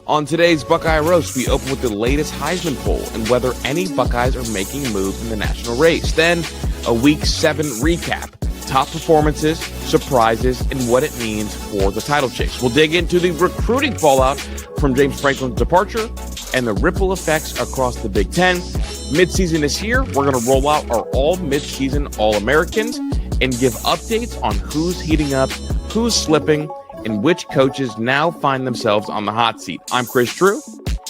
On today's Buckeye Roast, we open with the latest Heisman poll and whether any Buckeyes are making moves in the national race. Then, a Week 7 recap, top performances, surprises, and what it means for the title chase. We'll dig into the recruiting fallout from James Franklin's departure and the ripple effects across the Big Ten. Midseason this year, we're going to roll out our all midseason All-Americans and give updates on who's heating up, who's slipping, and which coaches now find themselves on the hot seat. I'm Chris Drew,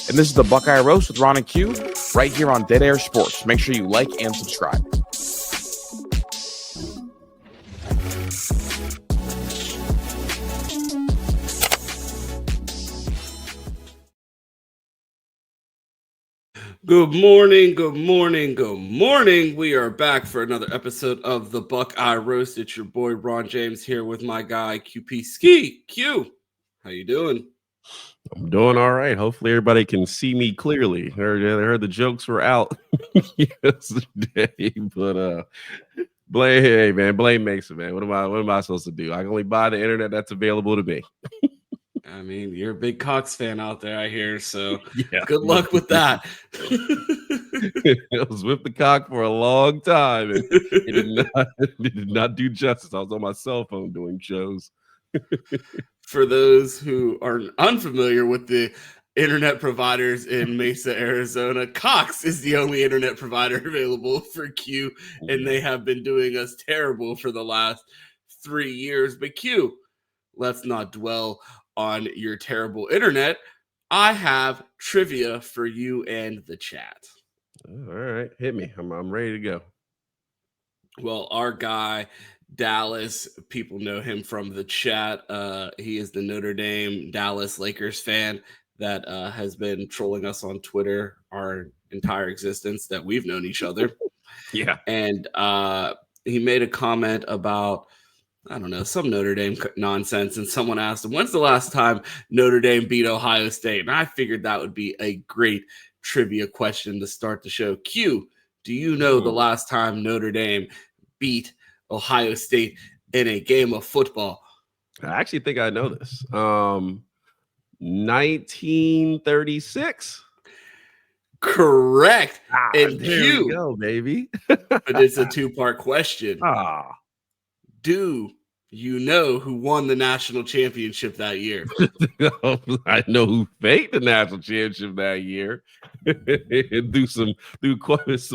and this is the Buckeye Roast with Ron and Q right here on Dead Air Sports. Make sure you like and subscribe. Good morning, good morning, good morning. We are back for another episode of the Buckeye Roast. It's your boy Ron James here with my guy QP Ski. Q, how you doing? I'm doing all right. Hopefully everybody can see me clearly. I heard the jokes were out yesterday, but blame Mason, man. What am I supposed to do? I can only buy the internet that's available to me. I mean, you're a big Cox fan out there, I hear, so yeah. Good luck with that. I was with the cock for a long time, and it did not do justice. I was on my cell phone doing shows. For those who are unfamiliar with the internet providers in Mesa, Arizona, Cox is the only internet provider available for Q, and they have been doing us terrible for the last 3 years. But Q, let's not dwell on your terrible internet. I have trivia for you and the chat. All right, hit me. I'm ready to go. Well, our guy Dallas, people know him from the chat. He is the Notre Dame Dallas Lakers fan that has been trolling us on Twitter our entire existence that we've known each other. Yeah. And he made a comment about, I don't know, some Notre Dame nonsense. And someone asked him, when's the last time Notre Dame beat Ohio State? And I figured that would be a great trivia question to start the show. Q, do you know the last time Notre Dame beat Ohio State in a game of football? I actually think I know this. 1936. Correct. And there Q, we go, baby. But it's a two-part question. Ah. Do you know who won the national championship that year? I know who faked the national championship that year. do some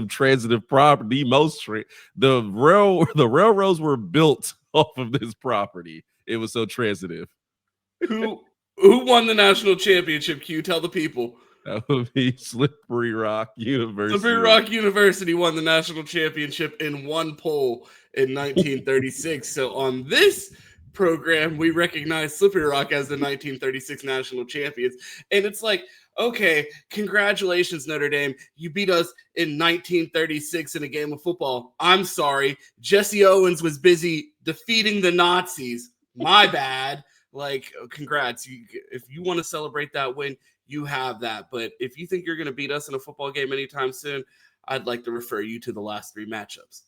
transitive property. The railroads were built off of this property. It was so transitive. Who won the national championship? Q, tell the people. That would be Slippery Rock University. Slippery Rock University won the national championship in one poll in 1936. So on this program, we recognize Slippery Rock as the 1936 national champions. And it's like, okay, congratulations, Notre Dame. You beat us in 1936 in a game of football. I'm sorry. Jesse Owens was busy defeating the Nazis. My bad. Like, congrats. If you want to celebrate that win, you have that. But if you think you're going to beat us in a football game anytime soon, I'd like to refer you to the last 3 matchups.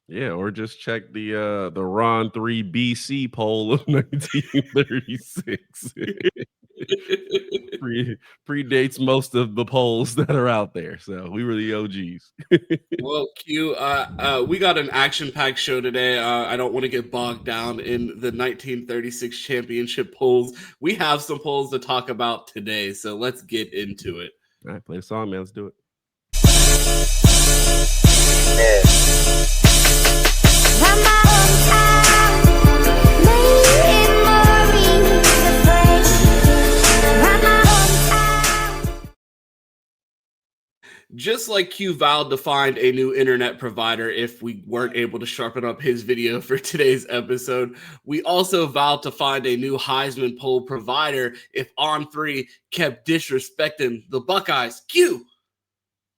Yeah, or just check the Ron 3 BC poll of 1936. Predates most of the polls that are out there. So we were the OGs. Well, Q, we got an action-packed show today. I don't want to get bogged down in the 1936 championship polls. We have some polls to talk about today, so let's get into it. All right, play the song, man. Let's do it. Yeah. Just like Q vowed to find a new internet provider if we weren't able to sharpen up his video for today's episode, we also vowed to find a new Heisman poll provider if On3 kept disrespecting the Buckeyes. Q,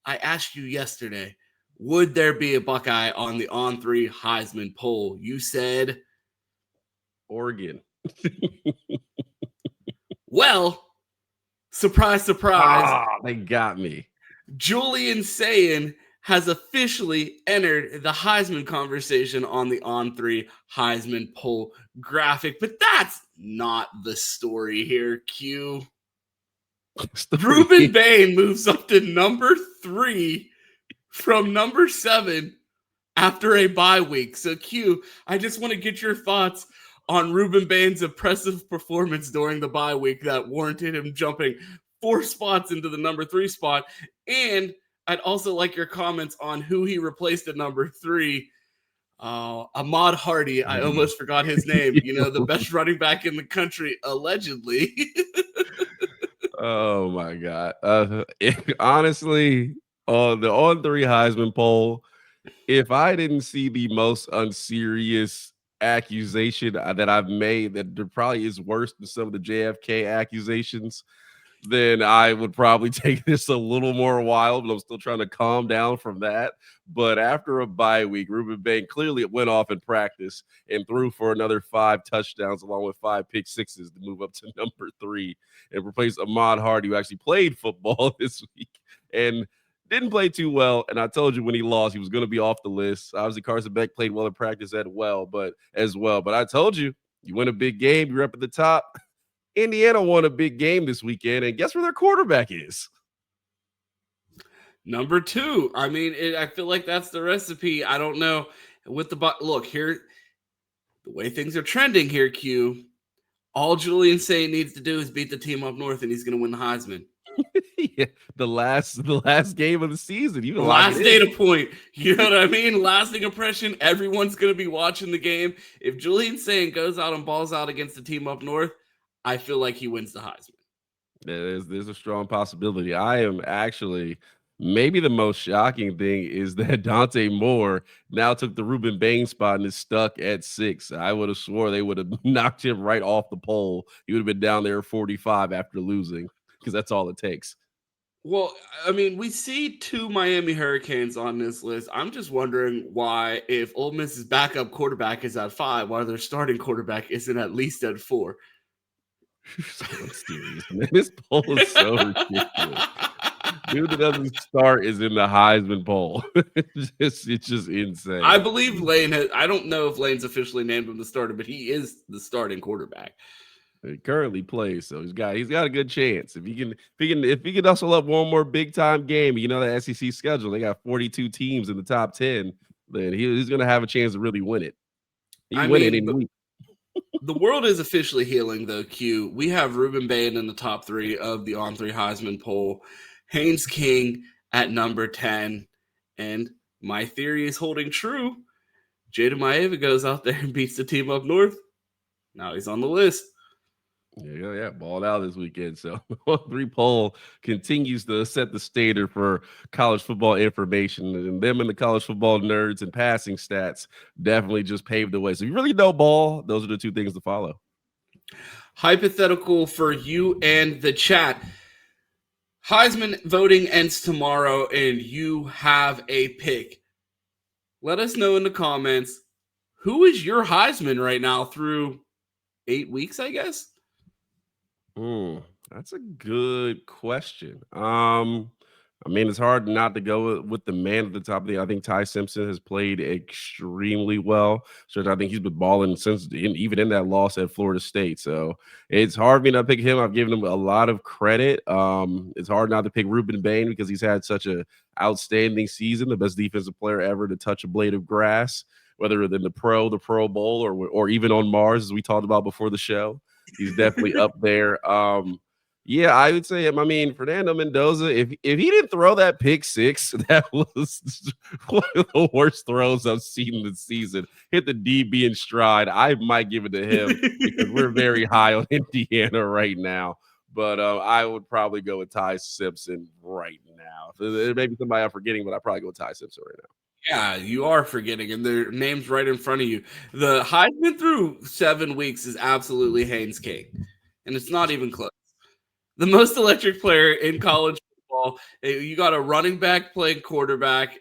I asked you yesterday, would there be a Buckeye on the On3 Heisman poll? You said Oregon. Well, surprise, surprise. They got me. Julian Sayin has officially entered the Heisman conversation on the On3 Heisman poll graphic, but that's not the story here, Q. Reuben Bain moves up to number 3 from number 7 after a bye week. So, Q, I just want to get your thoughts on Reuben Bain's impressive performance during the bye week that warranted him jumping 4 spots into the number 3 spot. And I'd also like your comments on who he replaced at number 3. Ahmad Hardy. I almost forgot his name. The best running back in the country, allegedly. Oh my God. Honestly, on the On3 Heisman poll, if I didn't see the most unserious accusation that I've made that probably is worse than some of the JFK accusations, then I would probably take this a little more wild, but I'm still trying to calm down from that. But after a bye week, Reuben Bain clearly went off in practice and threw for another 5 touchdowns along with 5 pick sixes to move up to number 3 and replace Ahmad Hardy, who actually played football this week and didn't play too well. And I told you when he lost, he was going to be off the list. Obviously, Carson Beck played well in practice as well. But I told you, you win a big game, you're up at the top. Indiana won a big game this weekend, and guess where their quarterback is? Number 2. I mean, I feel like that's the recipe. I don't know. With the look here, the way things are trending here, Q, all Julian Sayin needs to do is beat the team up north, and he's going to win the Heisman. Yeah, the last game of the season. You last data point. You know what I mean? Lasting impression. Everyone's going to be watching the game. If Julian Sayin goes out and balls out against the team up north, I feel like he wins the Heisman. There's a strong possibility. I am actually maybe the most shocking thing is that Dante Moore now took the Reuben Bain spot and is stuck at 6. I would have swore they would have knocked him right off the poll. He would have been down there 45 after losing because that's all it takes. Well, I mean, we see 2 Miami Hurricanes on this list. I'm just wondering why, if Ole Miss's backup quarterback is at 5, why their starting quarterback isn't at least at 4. So serious, man. This poll is so ridiculous. Dude that doesn't start is in the Heisman poll. It's just insane. I believe Lane I don't know if Lane's officially named him the starter, but he is the starting quarterback. He currently plays, so he's got a good chance. If he can hustle up one more big time game, the SEC schedule, they got 42 teams in the top 10, then he's gonna have a chance to really win it. He can win it in week. The world is officially healing, though, Q. We have Reuben Bain in the top 3 of the On3 Heisman poll. Haynes King at number 10. And my theory is holding true. Jada Maeva goes out there and beats the team up north. Now he's on the list. Yeah, balled out this weekend. So On3 poll continues to set the standard for college football information, and them and the college football nerds and passing stats definitely just paved the way. So you really know ball. Those are the 2 things to follow. Hypothetical for you and the chat. Heisman voting ends tomorrow, and you have a pick. Let us know in the comments, who is your Heisman right now through 8 weeks, I guess? That's a good question. I mean, it's hard not to go with the man at the top of the. I think Ty Simpson has played extremely well. So I think he's been balling since even in that loss at Florida State. So it's hard for me not to pick him. I've given him a lot of credit. It's hard not to pick Reuben Bain because he's had such an outstanding season, the best defensive player ever to touch a blade of grass, whether in the Pro Bowl, or even on Mars, as we talked about before the show. He's definitely up there. Yeah, I would say, I mean, Fernando Mendoza, if he didn't throw that pick 6, that was one of the worst throws I've seen this season. Hit the DB in stride. I might give it to him because we're very high on Indiana right now. But I would probably go with Ty Simpson right now. There may be somebody I'm forgetting, but I'd probably go with Ty Simpson right now. Yeah, you are forgetting, and their name's right in front of you. The Heisman through 7 weeks is absolutely Haynes King, and it's not even close. The most electric player in college football. You got a running back playing quarterback.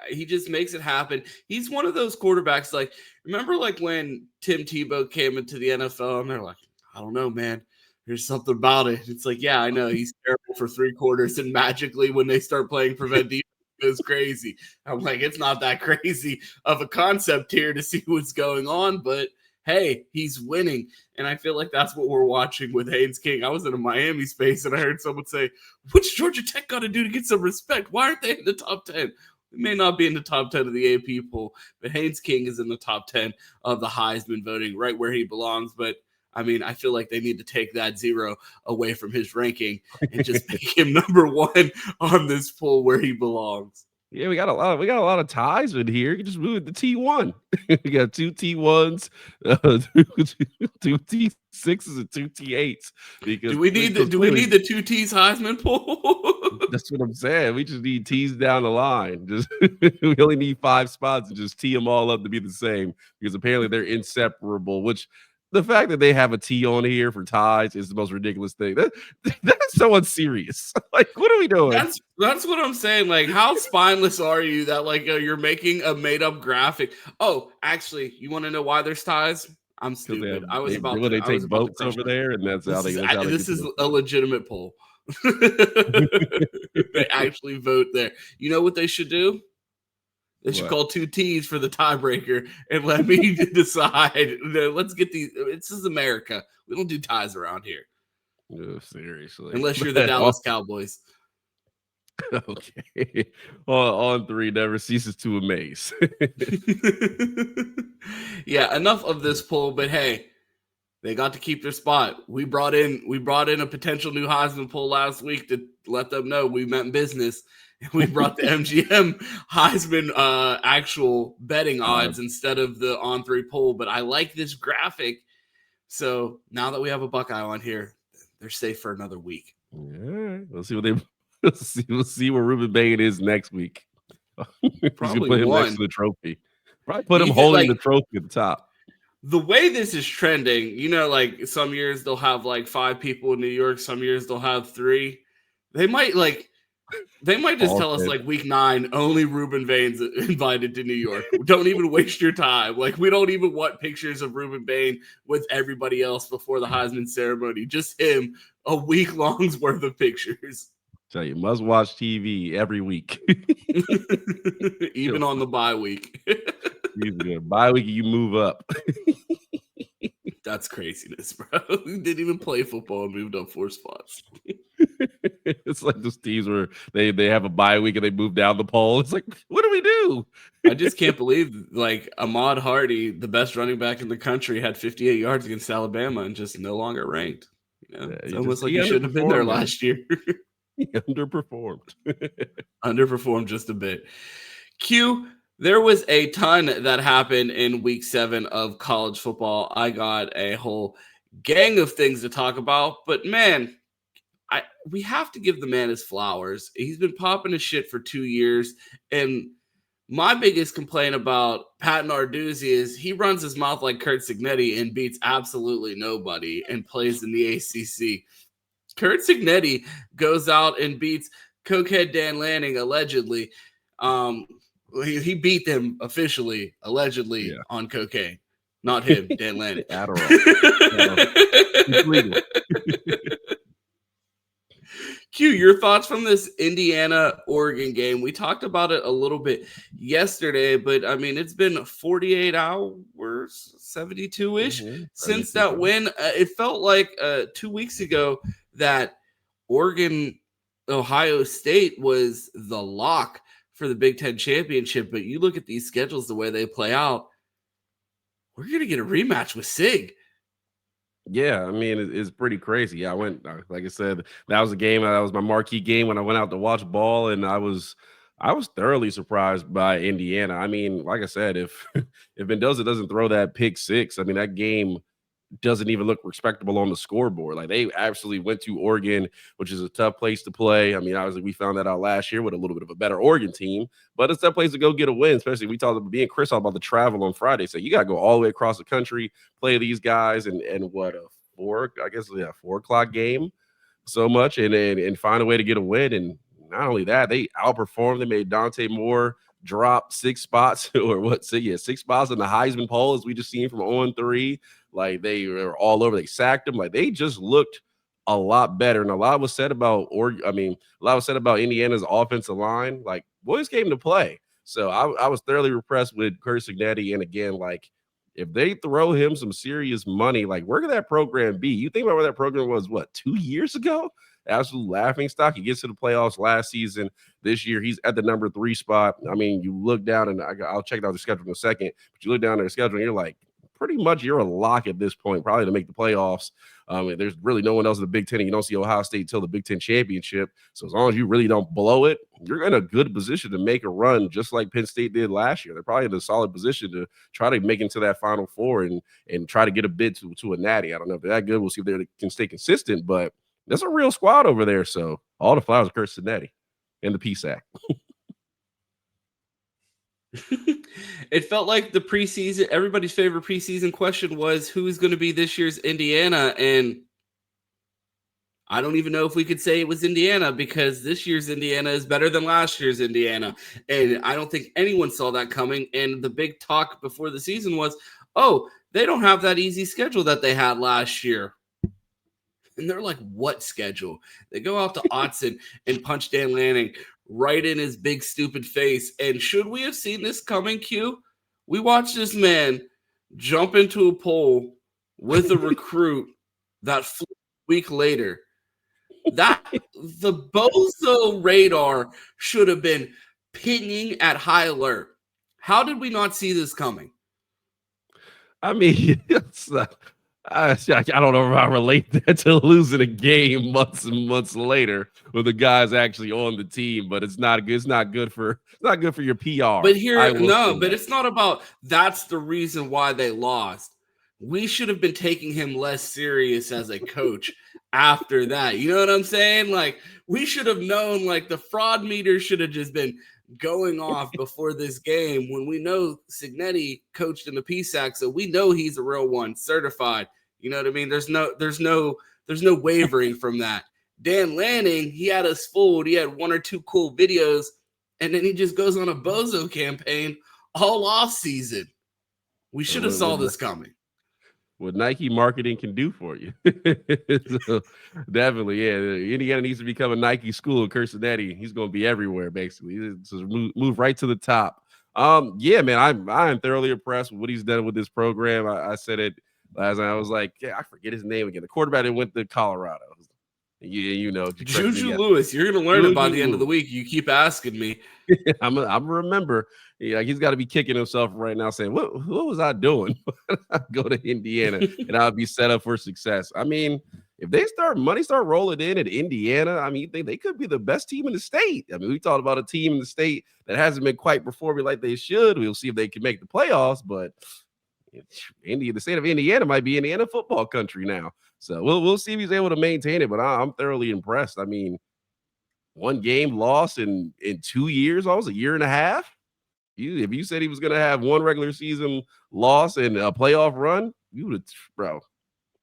He just makes it happen. He's one of those quarterbacks. Like, remember, like when Tim Tebow came into the NFL, and they're like, I don't know, man. There's something about it. It's like, yeah, I know he's terrible for 3 quarters, and magically when they start playing prevent defense, it goes crazy. I'm like, it's not that crazy of a concept here to see what's going on, but hey, he's winning. And I feel like that's what we're watching with Haynes King. I was in a Miami space and I heard someone say, what's Georgia Tech got to do to get some respect? Why aren't they in the top 10? We may not be in the top 10 of the AP poll, but Haynes King is in the top 10 of the Heisman voting, right where he belongs. But I mean, I feel like they need to take that 0 away from his ranking and just make him number 1 on this poll where he belongs. Yeah, we got a lot of ties in here. You can just move it to T1. We got 2 T1s, 2 T6s, and 2 T8s. Because do we need the 2 T's Heisman poll? That's what I'm saying. We just need T's down the line. Just we only need 5 spots to just tee them all up to be the same, because apparently they're inseparable. Which the fact that they have a T on here for ties is the most ridiculous thing. That's so unserious. Like, what are we doing? That's what I'm saying. Like, how spineless are you that like you're making a made up graphic? Oh, actually, you want to know why there's ties? I'm stupid. They take boats over there, and that's how they. This is a legitimate poll. They actually vote there. You know what they should do? They should call 2 T's for the tiebreaker and let me decide. Let's get these. This is America. We don't do ties around here. No, seriously. Unless you're the Dallas Cowboys. Okay. On 3 never ceases to amaze. Yeah, enough of this poll, but hey, they got to keep their spot. We brought in a potential new Heisman poll last week to let them know we meant business. We brought the MGM Heisman actual betting odds instead of the On3 poll, but I like this graphic. So now that we have a Buckeye on here, they're safe for another week. Yeah, we'll see what they. We'll see where Reuben Bain is next week. Probably put him next to the trophy. Probably put him holding the trophy at the top. The way this is trending, you know, like some years they'll have like 5 people in New York, some years they'll have 3. They might just tell us like week 9, only Reuben Bain's invited to New York. Don't even waste your time. Like, we don't even want pictures of Reuben Bain with everybody else before the Heisman ceremony. Just him, a week long's worth of pictures. Tell you, must watch TV every week. Even on the bye week. Bye week, you move up. That's craziness, bro. We didn't even play football and moved up 4 spots. It's like those teams where they have a bye week and they move down the poll. It's like, what do we do? I just can't believe, like, Ahmad Hardy, the best running back in the country, had 58 yards against Alabama and just no longer ranked. You know, it's almost like he shouldn't have been there last year. He underperformed. Underperformed just a bit. Q, there was a ton that happened in week 7 of college football. I got a whole gang of things to talk about, but man, we have to give the man his flowers. He's been popping his shit for 2 years, and my biggest complaint about Pat Narduzzi is he runs his mouth like Curt Cignetti and beats absolutely nobody and plays in the ACC. Curt Cignetti goes out and beats cokehead Dan Lanning, allegedly. He beat them officially, allegedly, on cocaine. Not him, Dan Lanning. Adderall. Q, your thoughts from this Indiana-Oregon game? We talked about it a little bit yesterday, but, I mean, it's been 48 hours, 72-ish, since that win. It felt like 2 weeks ago that Oregon-Ohio State was the lock for the Big Ten championship, but you look at these schedules, the way they play out, we're going to get a rematch with Sig. Yeah, I mean, it's pretty crazy. Yeah, I went, like I said, that was a game. That was my marquee game when I went out to watch ball, and I was thoroughly surprised by Indiana. I mean, like I said, if Mendoza doesn't throw that pick 6, I mean, that game doesn't even look respectable on the scoreboard. Like, they actually went to Oregon, which is a tough place to play. I mean, obviously we found that out last year with a little bit of a better Oregon team, but it's a tough place to go get a win, especially we talked about Chris about the travel on Friday. So you got to go all the way across the country, play these guys and what a 4 o'clock game so much and find a way to get a win. And not only that, they outperformed. They made Dante Moore drop 6 spots 6 spots in the Heisman poll, as we just seen from On3. Like, they were all over. They sacked him. Like, they just looked a lot better. And a lot was said about Indiana's offensive line. Like, boys came to play. So I was thoroughly impressed with Curt Cignetti. And again, like, if they throw him some serious money, like where could that program be? You think about where that program was, what, 2 years ago? Absolute laughing stock. He gets to the playoffs last season. This year, he's at the number 3 spot. I mean, you look down, and I'll check out the schedule in a second, but you look down at the schedule, and you're like, pretty much you're a lock at this point, probably to make the playoffs. There's really no one else in the Big Ten, and you don't see Ohio State until the Big Ten championship. So as long as you really don't blow it, you're in a good position to make a run, just like Penn State did last year. They're probably in a solid position to try to make it to that Final Four and try to get a bid to a natty. I don't know if they're that good. We'll see if they can stay consistent, but that's a real squad over there. So all the flowers are Curt Signetti and the PSAC. It felt like the preseason, everybody's favorite preseason question was who's going to be this year's Indiana. And I don't even know if we could say it was Indiana, because this year's Indiana is better than last year's Indiana. And I don't think anyone saw that coming. And the big talk before the season was, oh, they don't have that easy schedule that they had last year. And they're like, what schedule? They go out to Autzen and punch Dan Lanning right in his big stupid face. And should we have seen this coming, Q? We watched this man jump into a poll with a recruit that flew a week later. That the Bozo radar should have been pinging at high alert. How did we not see this coming? I mean, I don't know if I relate that to losing a game months and months later when the guy's actually on the team, but it's not good. It's not good for your PR. But it's not about that's the reason why they lost. We should have been taking him less serious as a coach after that. You know what I'm saying? Like, we should have known, like, the fraud meter should have just been going off before this game when we know Cignetti coached in the PSAC, so we know he's a real one, certified. You know what I mean? There's no wavering from that. Dan Lanning, he had us fooled. He had 1 or 2 cool videos, and then he just goes on a bozo campaign all off season. We should have saw this coming. What Nike marketing can do for you. So, definitely, yeah. Indiana needs to become a Nike school. Curt Signetti, he's going to be everywhere, basically. So move right to the top. Yeah, man, I'm thoroughly impressed with what he's done with this program. I said it last night. I was like, yeah, I forget his name again. The quarterback that went to Colorado. You know, Juju Lewis. You're going to learn it by the end of the week. You keep asking me. I'm remember. Yeah, he's got to be kicking himself right now, saying, "What was I doing?" Go to Indiana, and I'll be set up for success. I mean, if they money start rolling in at Indiana, I mean, they could be the best team in the state. I mean, we talked about a team in the state that hasn't been quite performing like they should. We'll see if they can make the playoffs, but the state of Indiana might be Indiana football country now. So we'll see if he's able to maintain it. But I'm thoroughly impressed. I mean, 1 game lost in 2 years, almost a year and a half. If you said he was going to have 1 regular season loss and a playoff run, you would have, bro.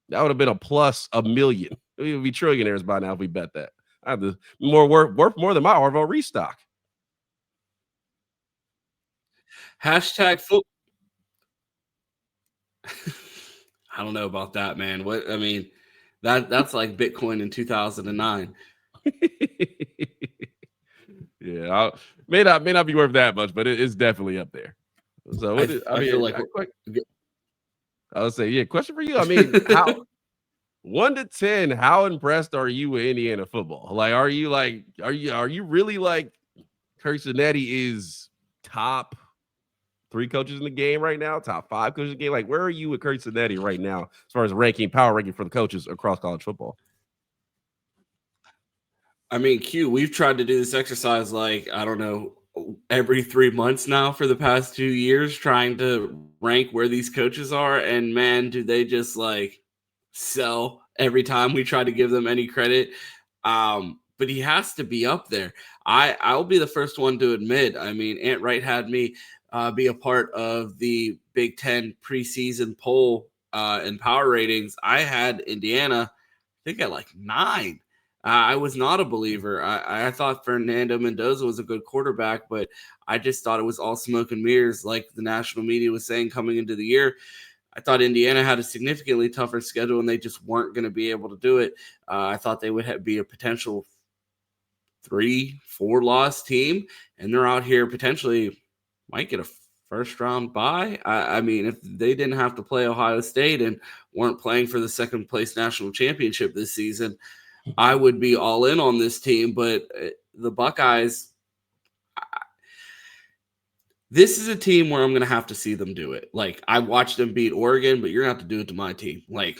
That would have been a plus $1 million. We would be trillionaires by now if we bet that. I have the worth more than my Norvell restock. Hashtag foot. I don't know about that, man. What I mean, that's like Bitcoin in 2009. Yeah, may not be worth that much, but it's definitely up there. So I would say, yeah. Question for you. I mean, how 1 to 10, how impressed are you with Indiana football? Like, are you really like Curt Signetti is top 3 coaches in the game right now, top 5 coaches in the game? Like, where are you with Curt Signetti right now as far as power ranking for the coaches across college football? I mean, Q, we've tried to do this exercise like, I don't know, every 3 months now for the past 2 years, trying to rank where these coaches are. And man, do they just like sell every time we try to give them any credit. But he has to be up there. I'll be the first one to admit, I mean, Ant Wright had me be a part of the Big Ten preseason poll and power ratings. I had Indiana, I think at like 9. I was not a believer. I thought Fernando Mendoza was a good quarterback, but I just thought it was all smoke and mirrors, like the national media was saying coming into the year. I thought Indiana had a significantly tougher schedule, and they just weren't going to be able to do it. I thought they would be a potential 3-4 loss team, and they're out here potentially might get a first round bye. I mean, if they didn't have to play Ohio State and weren't playing for the second place national championship this season, I would be all in on this team. But the Buckeyes, this is a team where I'm going to have to see them do it. Like, I watched them beat Oregon, but you're going to have to do it to my team. Like,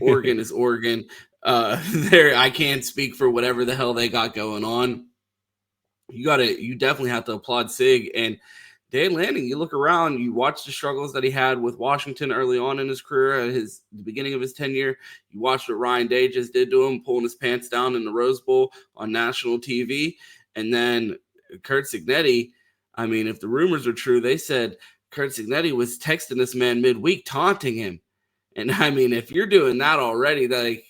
Oregon is Oregon. I can't speak for whatever the hell they got going on. You definitely have to applaud Sig and Dan Lanning. You look around, you watch the struggles that he had with Washington early on in his career, at the beginning of his tenure. You watched what Ryan Day just did to him, pulling his pants down in the Rose Bowl on national TV. And then Curt Cignetti, I mean, if the rumors are true, they said Curt Cignetti was texting this man midweek, taunting him. And I mean, if you're doing that already, like,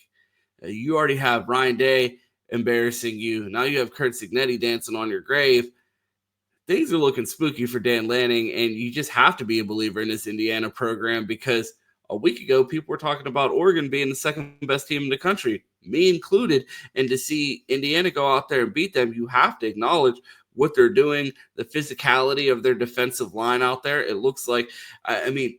you already have Ryan Day embarrassing you. Now you have Curt Cignetti dancing on your grave. Things are looking spooky for Dan Lanning, and you just have to be a believer in this Indiana program, because a week ago, people were talking about Oregon being the second best team in the country, me included. And to see Indiana go out there and beat them, you have to acknowledge what they're doing, the physicality of their defensive line out there. It looks like, I mean,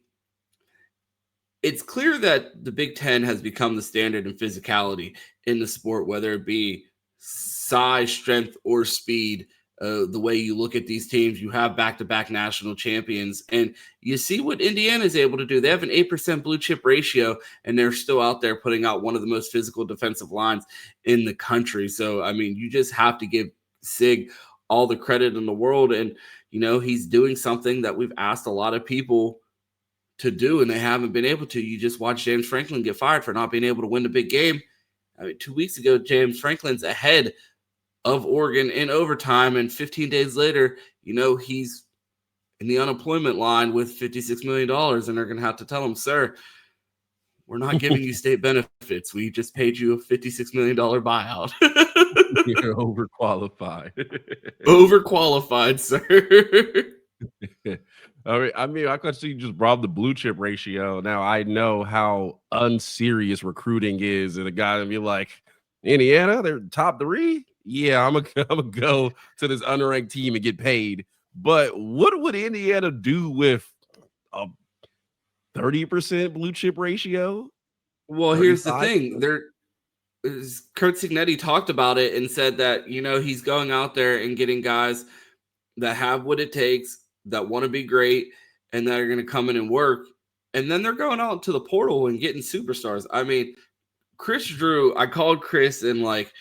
it's clear that the Big Ten has become the standard in physicality in the sport, whether it be size, strength, or speed. The way you look at these teams, you have back-to-back national champions, and you see what Indiana is able to do. They have an 8% blue chip ratio, and they're still out there putting out one of the most physical defensive lines in the country. So, I mean, you just have to give Sig all the credit in the world. And, you know, he's doing something that we've asked a lot of people to do, and they haven't been able to. You just watch James Franklin get fired for not being able to win the big game. I mean, 2 weeks ago, James Franklin's ahead of Oregon in overtime, and 15 days later, you know, he's in the unemployment line with $56 million, and they're going to have to tell him, sir, we're not giving you state benefits. We just paid you a $56 million buyout. You're overqualified. Overqualified, sir. I mean, I could see you just brought up the blue chip ratio. Now I know how unserious recruiting is, and a guy would be like, Indiana, they're top 3. Yeah, I'm gonna go to this unranked team and get paid. But what would Indiana do with a 30% blue chip ratio? Well, here's the thing. Curt Cignetti talked about it and said that, you know, he's going out there and getting guys that have what it takes, that want to be great, and that are going to come in and work. And then they're going out to the portal and getting superstars. I mean, Chris Drew, I called Chris in like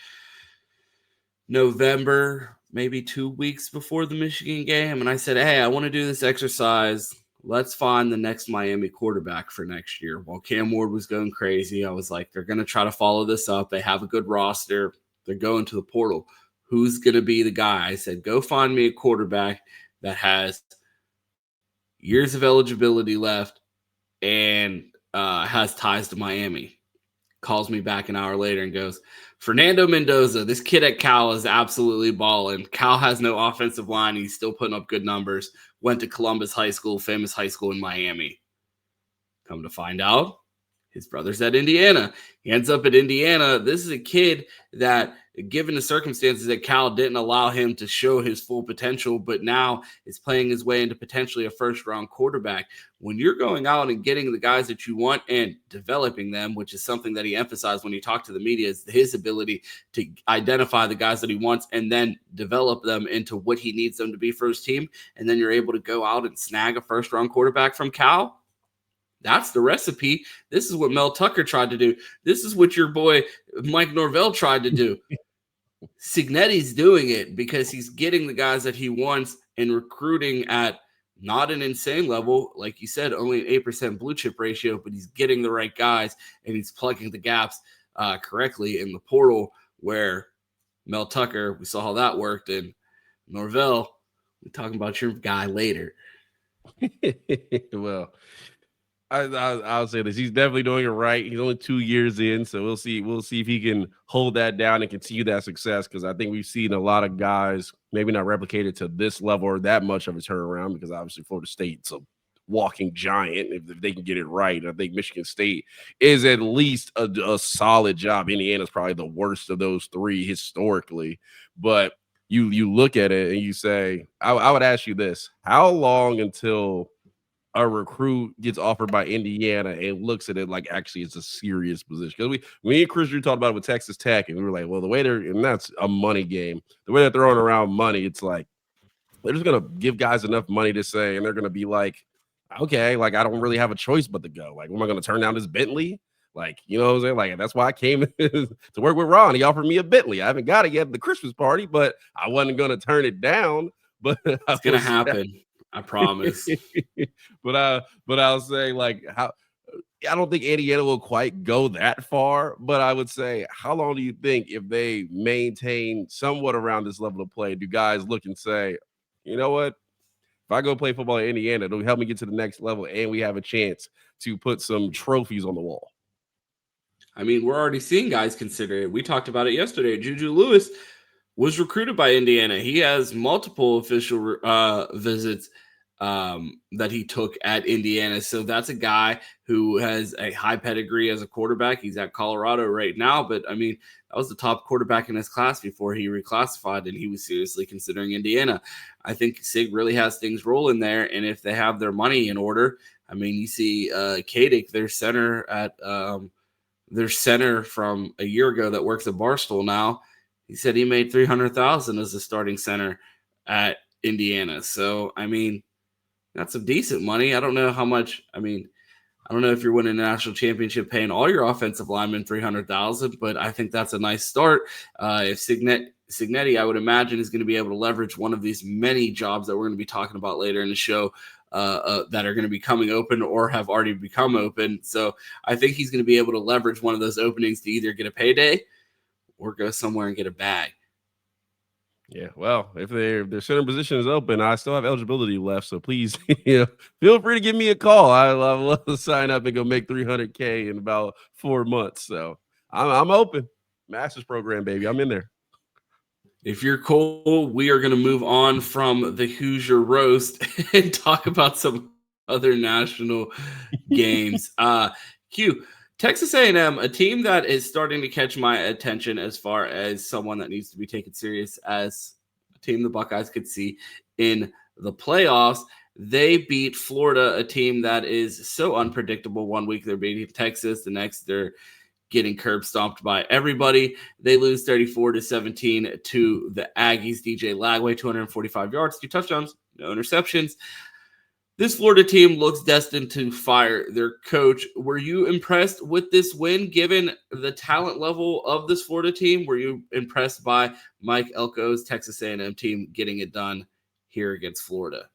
November, maybe 2 weeks before the Michigan game. And I said, hey, I want to do this exercise. Let's find the next Miami quarterback for next year. While Cam Ward was going crazy, I was like, they're going to try to follow this up. They have a good roster. They're going to the portal. Who's going to be the guy? I said, go find me a quarterback that has years of eligibility left and has ties to Miami. Calls me back an hour later and goes, Fernando Mendoza, this kid at Cal is absolutely balling. Cal has no offensive line. He's still putting up good numbers. Went to Columbus High School, famous high school in Miami. Come to find out, his brother's at Indiana. He ends up at Indiana. This is a kid that, given the circumstances at Cal, didn't allow him to show his full potential, but now is playing his way into potentially a first-round quarterback. When you're going out and getting the guys that you want and developing them, which is something that he emphasized when he talked to the media, is his ability to identify the guys that he wants and then develop them into what he needs them to be for his team, and then you're able to go out and snag a first-round quarterback from Cal. That's the recipe. This is what Mel Tucker tried to do. This is what your boy Mike Norvell tried to do. Signetti's doing it because he's getting the guys that he wants and recruiting at not an insane level. Like you said, only an 8% blue chip ratio, but he's getting the right guys and he's plugging the gaps correctly in the portal, where Mel Tucker, we saw how that worked. And Norvell, we're talking about your guy later. Well, I'll say this. He's definitely doing it right. He's only 2 years in, so we'll see. We'll see if he can hold that down and continue that success, because I think we've seen a lot of guys maybe not replicated to this level or that much of a turnaround, because obviously Florida State's a walking giant if they can get it right. I think Michigan State is at least a solid job. Indiana's probably the worst of those three historically, but you look at it and you say, I would ask you this: how long until a recruit gets offered by Indiana and looks at it like actually it's a serious position? Because me and Chris, you talked about it with Texas Tech, and we were like, well, the way and that's a money game. The way they're throwing around money, it's like they're just gonna give guys enough money to say, and they're gonna be like, okay, like I don't really have a choice but to go. Like, am I gonna turn down this Bentley? Like, you know what I'm saying? Like, that's why I came to work with Ron. He offered me a Bentley. I haven't got it yet at the Christmas party, but I wasn't gonna turn it down. But it's gonna happen. I promise. but I'll say, like, how I don't think Indiana will quite go that far, but I would say, how long do you think if they maintain somewhat around this level of play, do guys look and say, you know what? If I go play football in Indiana, it'll help me get to the next level, and we have a chance to put some trophies on the wall. I mean, we're already seeing guys consider it. We talked about it yesterday. Juju Lewis was recruited by Indiana. He has multiple official visits that he took at Indiana. So that's a guy who has a high pedigree as a quarterback. He's at Colorado right now, but I mean, that was the top quarterback in his class before he reclassified, and he was seriously considering Indiana. I think Sig really has things rolling there, and if they have their money in order, I mean, you see Kadick, their center from a year ago that works at Barstool now. He said he made $300,000 as a starting center at Indiana. So, I mean, that's some decent money. I don't know how much. I mean, I don't know if you're winning a national championship paying all your offensive linemen $300,000, but I think that's a nice start. If Signetti, I would imagine, is going to be able to leverage one of these many jobs that we're going to be talking about later in the show that are going to be coming open or have already become open. So I think he's going to be able to leverage one of those openings to either get a payday or go somewhere and get a bag. Yeah, well, if their center position is open, I still have eligibility left. So please, feel free to give me a call. I love to sign up and go make $300K in about 4 months. So I'm open. Master's program, baby. I'm in there. If you're cool, we are going to move on from the Hoosier roast and talk about some other national games. Q, Texas A&M, a team that is starting to catch my attention as far as someone that needs to be taken serious as a team the Buckeyes could see in the playoffs. They beat Florida, a team that is so unpredictable. One week they're beating Texas, the next they're getting curb stomped by everybody. They lose 34-17 to the Aggies. DJ Lagway, 245 yards, 2 touchdowns, no interceptions. This Florida team looks destined to fire their coach. Were you impressed with this win, given the talent level of this Florida team? Were you impressed by Mike Elko's Texas A&M team getting it done here against Florida?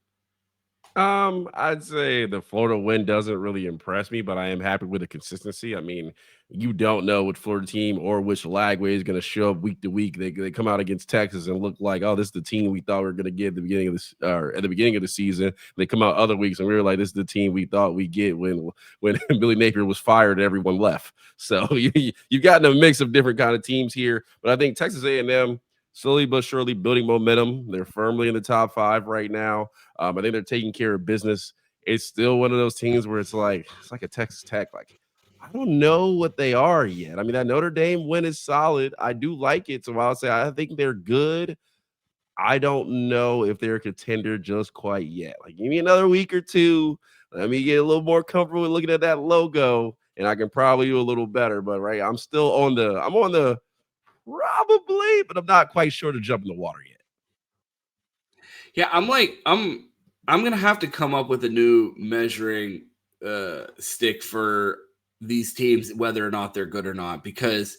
I'd say the Florida win doesn't really impress me, but I am happy with the consistency. I mean, you don't know which Florida team or which Lagway is going to show up week to week. They come out against Texas and look like, oh, this is the team we thought we were going to get at the beginning of this, or at the beginning of the season. They come out other weeks and we were like, this is the team we thought we get when Billy Napier was fired and everyone left. So you've gotten a mix of different kind of teams here, but I think Texas A&M slowly but surely building momentum. They're firmly in the top 5 right now. I think they're taking care of business. It's still one of those teams where it's like a Texas Tech. Like, I don't know what they are yet. I mean, that Notre Dame win is solid. I do like it. So I'll say I think they're good. I don't know if they're a contender just quite yet. Like, give me another week or two. Let me get a little more comfortable with looking at that logo, and I can probably do a little better. But right, I'm on the probably, but I'm not quite sure to jump in the water yet. Yeah, I'm gonna have to come up with a new measuring stick for these teams, whether or not they're good or not, because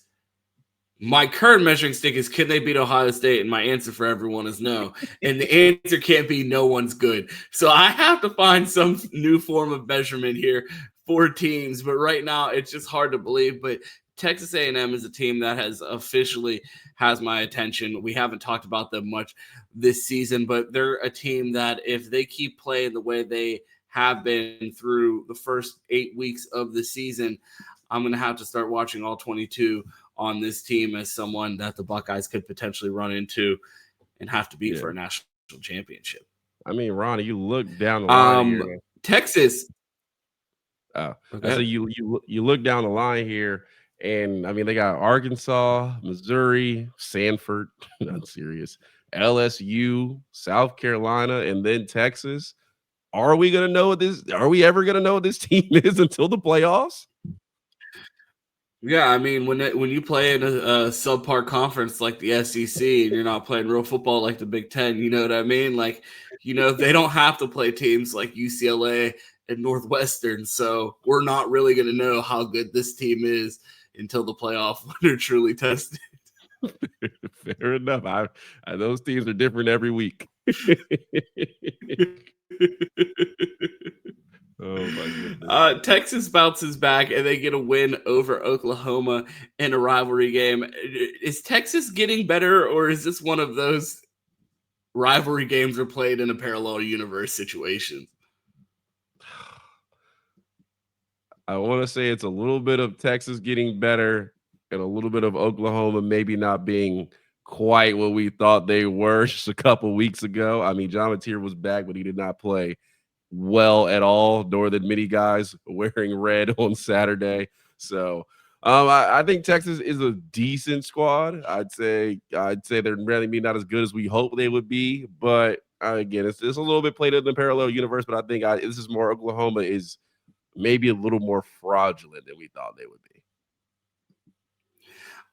my current measuring stick is, can they beat Ohio State? And my answer for everyone is no. And the answer can't be no one's good. So I have to find some new form of measurement here for teams. But right now, it's just hard to believe. But Texas A&M is a team that has my attention. We haven't talked about them much this season, but they're a team that if they keep playing the way they have been through the first 8 weeks of the season, I'm going to have to start watching all 22 on this team as someone that the Buckeyes could potentially run into and have to beat for a national championship. I mean, Ronnie, you look down the line here. Texas. So you look down the line here, And I mean, they got Arkansas, Missouri, Sanford, not serious, LSU, South Carolina, and then Texas. Are we gonna know what this? Are we ever gonna know what this team is until the playoffs? Yeah, I mean, when you play in a subpar conference like the SEC and you're not playing real football like the Big Ten, you know what I mean? Like, they don't have to play teams like UCLA and Northwestern, so we're not really going to know how good this team is until the playoff when they're truly tested. Fair enough. Those teams are different every week. Oh my goodness. Texas bounces back and they get a win over Oklahoma in a rivalry game. Is Texas getting better, or is this one of those rivalry games are played in a parallel universe situation? I want to say it's a little bit of Texas getting better and a little bit of Oklahoma maybe not being quite what we thought they were just a couple weeks ago. I mean, John Napier was back, but he did not play well at all, nor did many guys wearing red on Saturday. So I think Texas is a decent squad. I'd say they're really not as good as we hope they would be, but again, it's a little bit played in the parallel universe. But I think this is more Oklahoma is maybe a little more fraudulent than we thought they would be.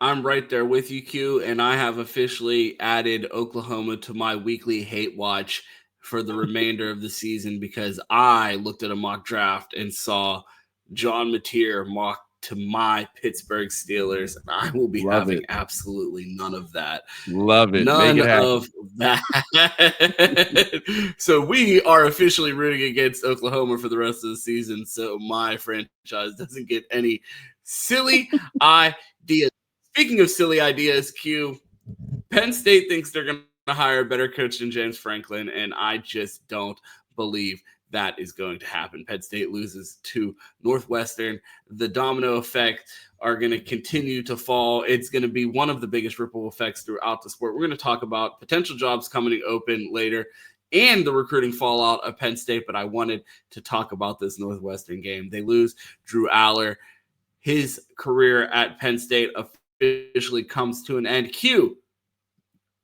I'm right there with you, Q, and I have officially added Oklahoma to my weekly hate watch for the remainder of the season because I looked at a mock draft and saw John Napier mock to my Pittsburgh Steelers. And I will be having absolutely none of that. Love it. None of that. So we are officially rooting against Oklahoma for the rest of the season. So my franchise doesn't get any silly ideas. Speaking of silly ideas, Q, Penn State thinks they're going to hire a better coach than James Franklin, and I just don't believe that is going to happen. Penn State loses to Northwestern. The domino effect are going to continue to fall. It's going to be one of the biggest ripple effects throughout the sport. We're going to talk about potential jobs coming open later and the recruiting fallout of Penn State, but I wanted to talk about this Northwestern game. They lose Drew Allar. His career at Penn State officially comes to an end. Q,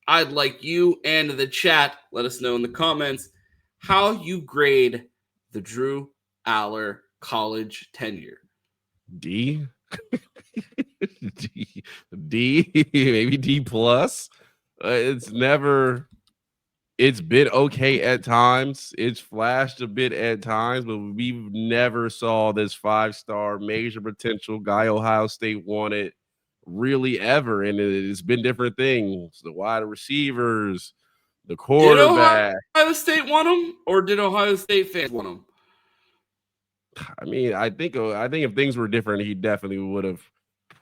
I'd like you and the chat, let us know in the comments how you grade the Drew Allar college tenure. D, maybe D plus. It's been okay at times. It's flashed a bit at times, but we've never saw this 5-star major potential guy Ohio State wanted really ever. And it's been different things. The wide receivers, the quarterback. Did Ohio State want him, or did Ohio State fans want him? I mean, I think if things were different, he definitely would have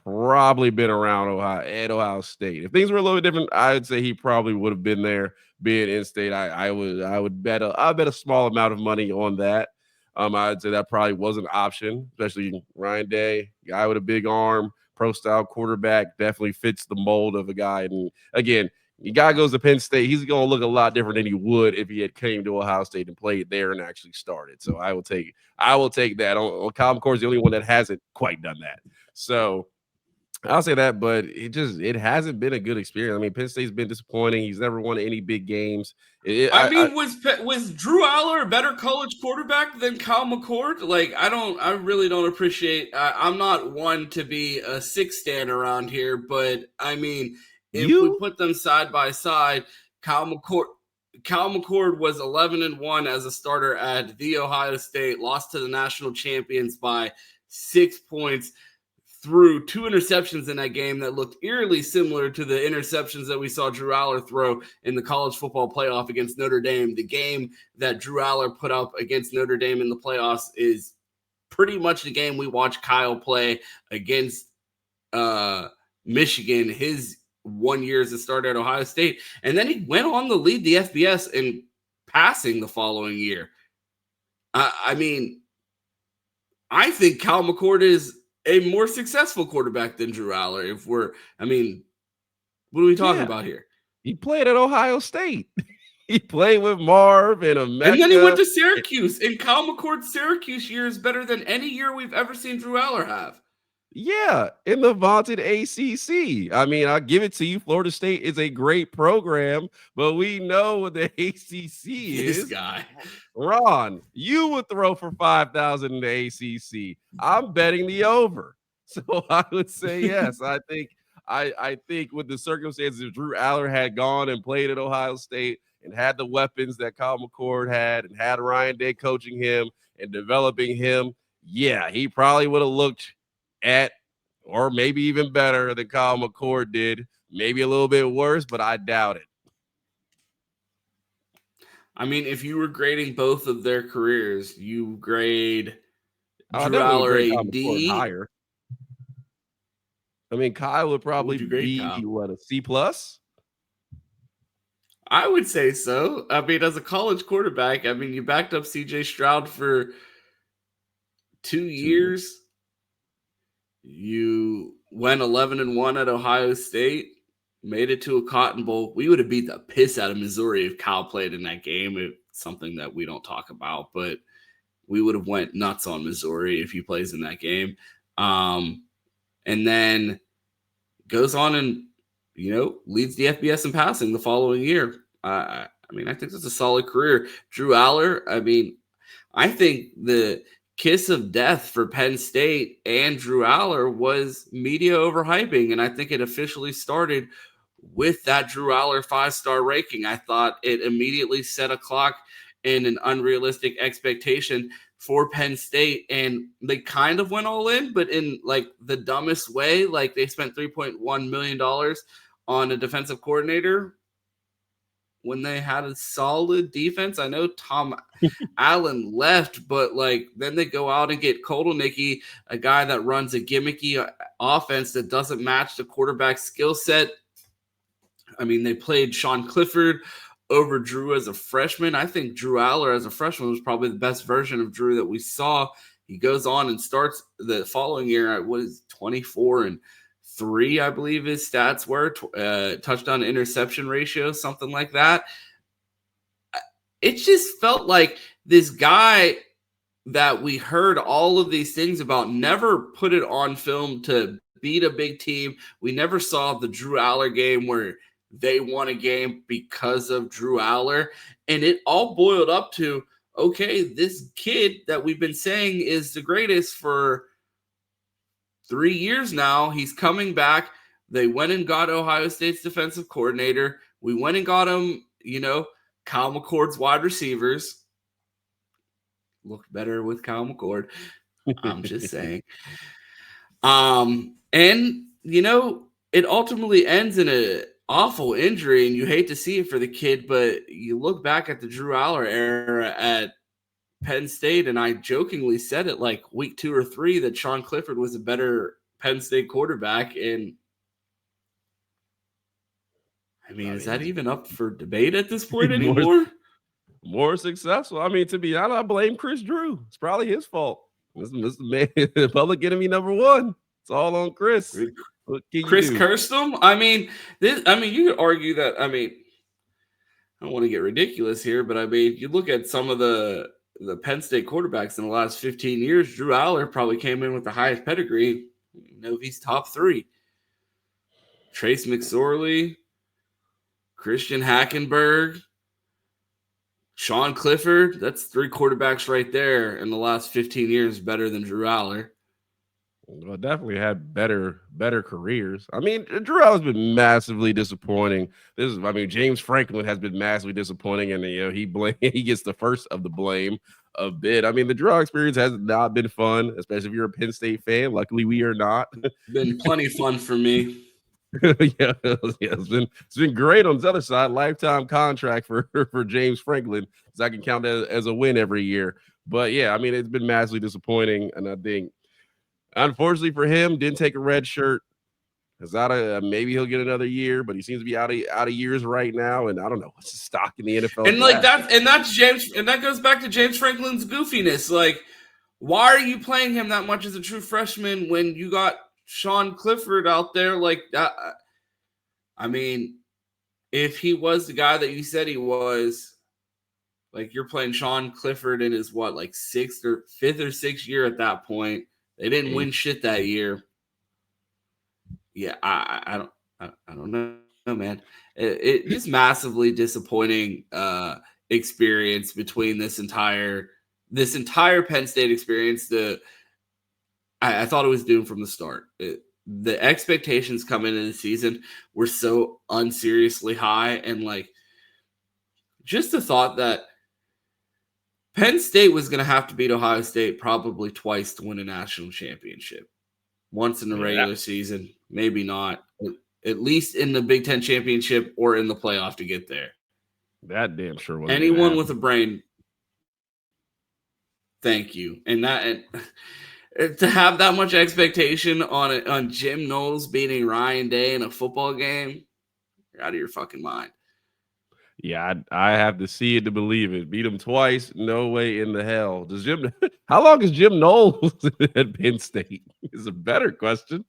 probably been around Ohio State. If things were a little bit different, I would say he probably would have been there, being in state. I would bet a small amount of money on that. I'd say that probably was an option, especially Ryan Day, guy with a big arm, pro style quarterback, definitely fits the mold of a guy. And again, the guy goes to Penn State, he's going to look a lot different than he would if he had came to Ohio State and played there and actually started. So I will take that. Kyle McCord's the only one that hasn't quite done that. So I'll say that, but it hasn't been a good experience. I mean, Penn State's been disappointing. He's never won any big games. Was Drew Allar a better college quarterback than Kyle McCord? Like, I really don't appreciate. I'm not one to be a six stan around here, but I mean, if we put them side by side, Kyle McCord was 11-1 as a starter at The Ohio State, lost to the national champions by 6 points. Threw 2 interceptions in that game that looked eerily similar to the interceptions that we saw Drew Allar throw in the college football playoff against Notre Dame. The game that Drew Allar put up against Notre Dame in the playoffs is pretty much the game we watched Kyle play against Michigan his 1 year as a starter at Ohio State. And then he went on to lead the FBS in passing the following year. I mean, I think Kyle McCord is a more successful quarterback than Drew Allar. What are we talking about here? He played at Ohio State. He played with Marv and Emeka. And then he went to Syracuse. And Kyle McCord's Syracuse year is better than any year we've ever seen Drew Allar have. Yeah, in the vaunted ACC. I mean, I'll give it to you. Florida State is a great program, but we know what the ACC This is. guy. Ron, you would throw for 5,000 in the ACC. I'm betting the over. So I would say yes. I think with the circumstances, if Drew Allar had gone and played at Ohio State and had the weapons that Kyle McCord had and had Ryan Day coaching him and developing him, yeah, he probably would have looked at or maybe even better than Kyle McCord did. Maybe a little bit worse, but I doubt it. I mean, if you were grading both of their careers, you grade Drew Definitely Allar grade a Kyle McCord D. higher. I mean, Kyle would What probably would you grade be Kyle? a C plus. I would say so. I mean, as a college quarterback, I mean, you backed up CJ Stroud for 2 years. You went 11-1 at Ohio State, made it to a Cotton Bowl. We would have beat the piss out of Missouri if Kyle played in that game. It's something that we don't talk about, but we would have went nuts on Missouri if he plays in that game. And then goes on and, leads the FBS in passing the following year. I mean, I think that's a solid career. Drew Allar, I mean, I think the kiss of death for Penn State and Drew Allar was media overhyping, and I think it officially started with that Drew Allar 5-star ranking. I thought it immediately set a clock in an unrealistic expectation for Penn State, and they kind of went all in, but in like the dumbest way. Like they spent $3.1 million on a defensive coordinator when they had a solid defense. I know Tom Allen left, but like then they go out and get Kotelnicki, a guy that runs a gimmicky offense that doesn't match the quarterback's skill set. I mean, they played Sean Clifford over Drew as a freshman. I think Drew Allar as a freshman was probably the best version of Drew that we saw. He goes on and starts the following year at 24-3, I believe his stats were, touchdown interception ratio, something like that. It just felt like this guy that we heard all of these things about never put it on film to beat a big team. We never saw the Drew Allar game where they won a game because of Drew Allar. And it all boiled up to, okay, this kid that we've been saying is the greatest for 3 years now, he's coming back. They went and got Ohio State's defensive coordinator. We went and got him, Kyle McCord's wide receivers. Looked better with Kyle McCord. I'm just saying. And, it ultimately ends in an awful injury, and you hate to see it for the kid, but you look back at the Drew Allar era at Penn State, and I jokingly said it like week 2 or 3 that Sean Clifford was a better Penn State quarterback. And I mean, is that even up for debate at this point anymore? More successful. I mean, to be honest, I blame Chris Drew. It's probably his fault. This is the man, public enemy number 1. It's all on Chris. Chris cursed him. I mean, you could argue that. I mean, I don't want to get ridiculous here, but I mean, you look at some of the Penn State quarterbacks in the last 15 years. Drew Allar probably came in with the highest pedigree. He's top 3. Trace McSorley, Christian Hackenberg, Sean Clifford. That's 3 quarterbacks right there in the last 15 years better than Drew Allar. Well, definitely had better careers. I mean, Drew Allar's been massively disappointing. James Franklin has been massively disappointing, and he gets the first of the blame a bit. I mean, the Drew Allar experience has not been fun, especially if you're a Penn State fan. Luckily, we are not. Been plenty fun for me. Yeah, it's been great on the other side. Lifetime contract for James Franklin, because I can count that as a win every year. But yeah, I mean, it's been massively disappointing, and I think, unfortunately for him, didn't take a red shirt. Maybe he'll get another year, but he seems to be out of years right now. And I don't know what's his stock in the NFL. And like that's James, and that goes back to James Franklin's goofiness. Like, why are you playing him that much as a true freshman when you got Sean Clifford out there like that? I mean, if he was the guy that you said he was, like you're playing Sean Clifford in his 5th or 6th year at that point. They didn't win shit that year. Yeah, I don't know, man. It just massively disappointing experience between this entire Penn State experience. I thought it was doomed from the start. The expectations coming into the season were so unseriously high, and like just the thought that Penn State was going to have to beat Ohio State probably twice to win a national championship. Once in the regular season, maybe not. At least in the Big Ten championship or in the playoff to get there. That damn sure was. Anyone with a brain, thank you. And to have that much expectation on Jim Knowles beating Ryan Day in a football game, you're out of your fucking mind. Yeah, I have to see it to believe it. Beat him twice, no way in the hell. How long is Jim Knowles at Penn State? Is a better question.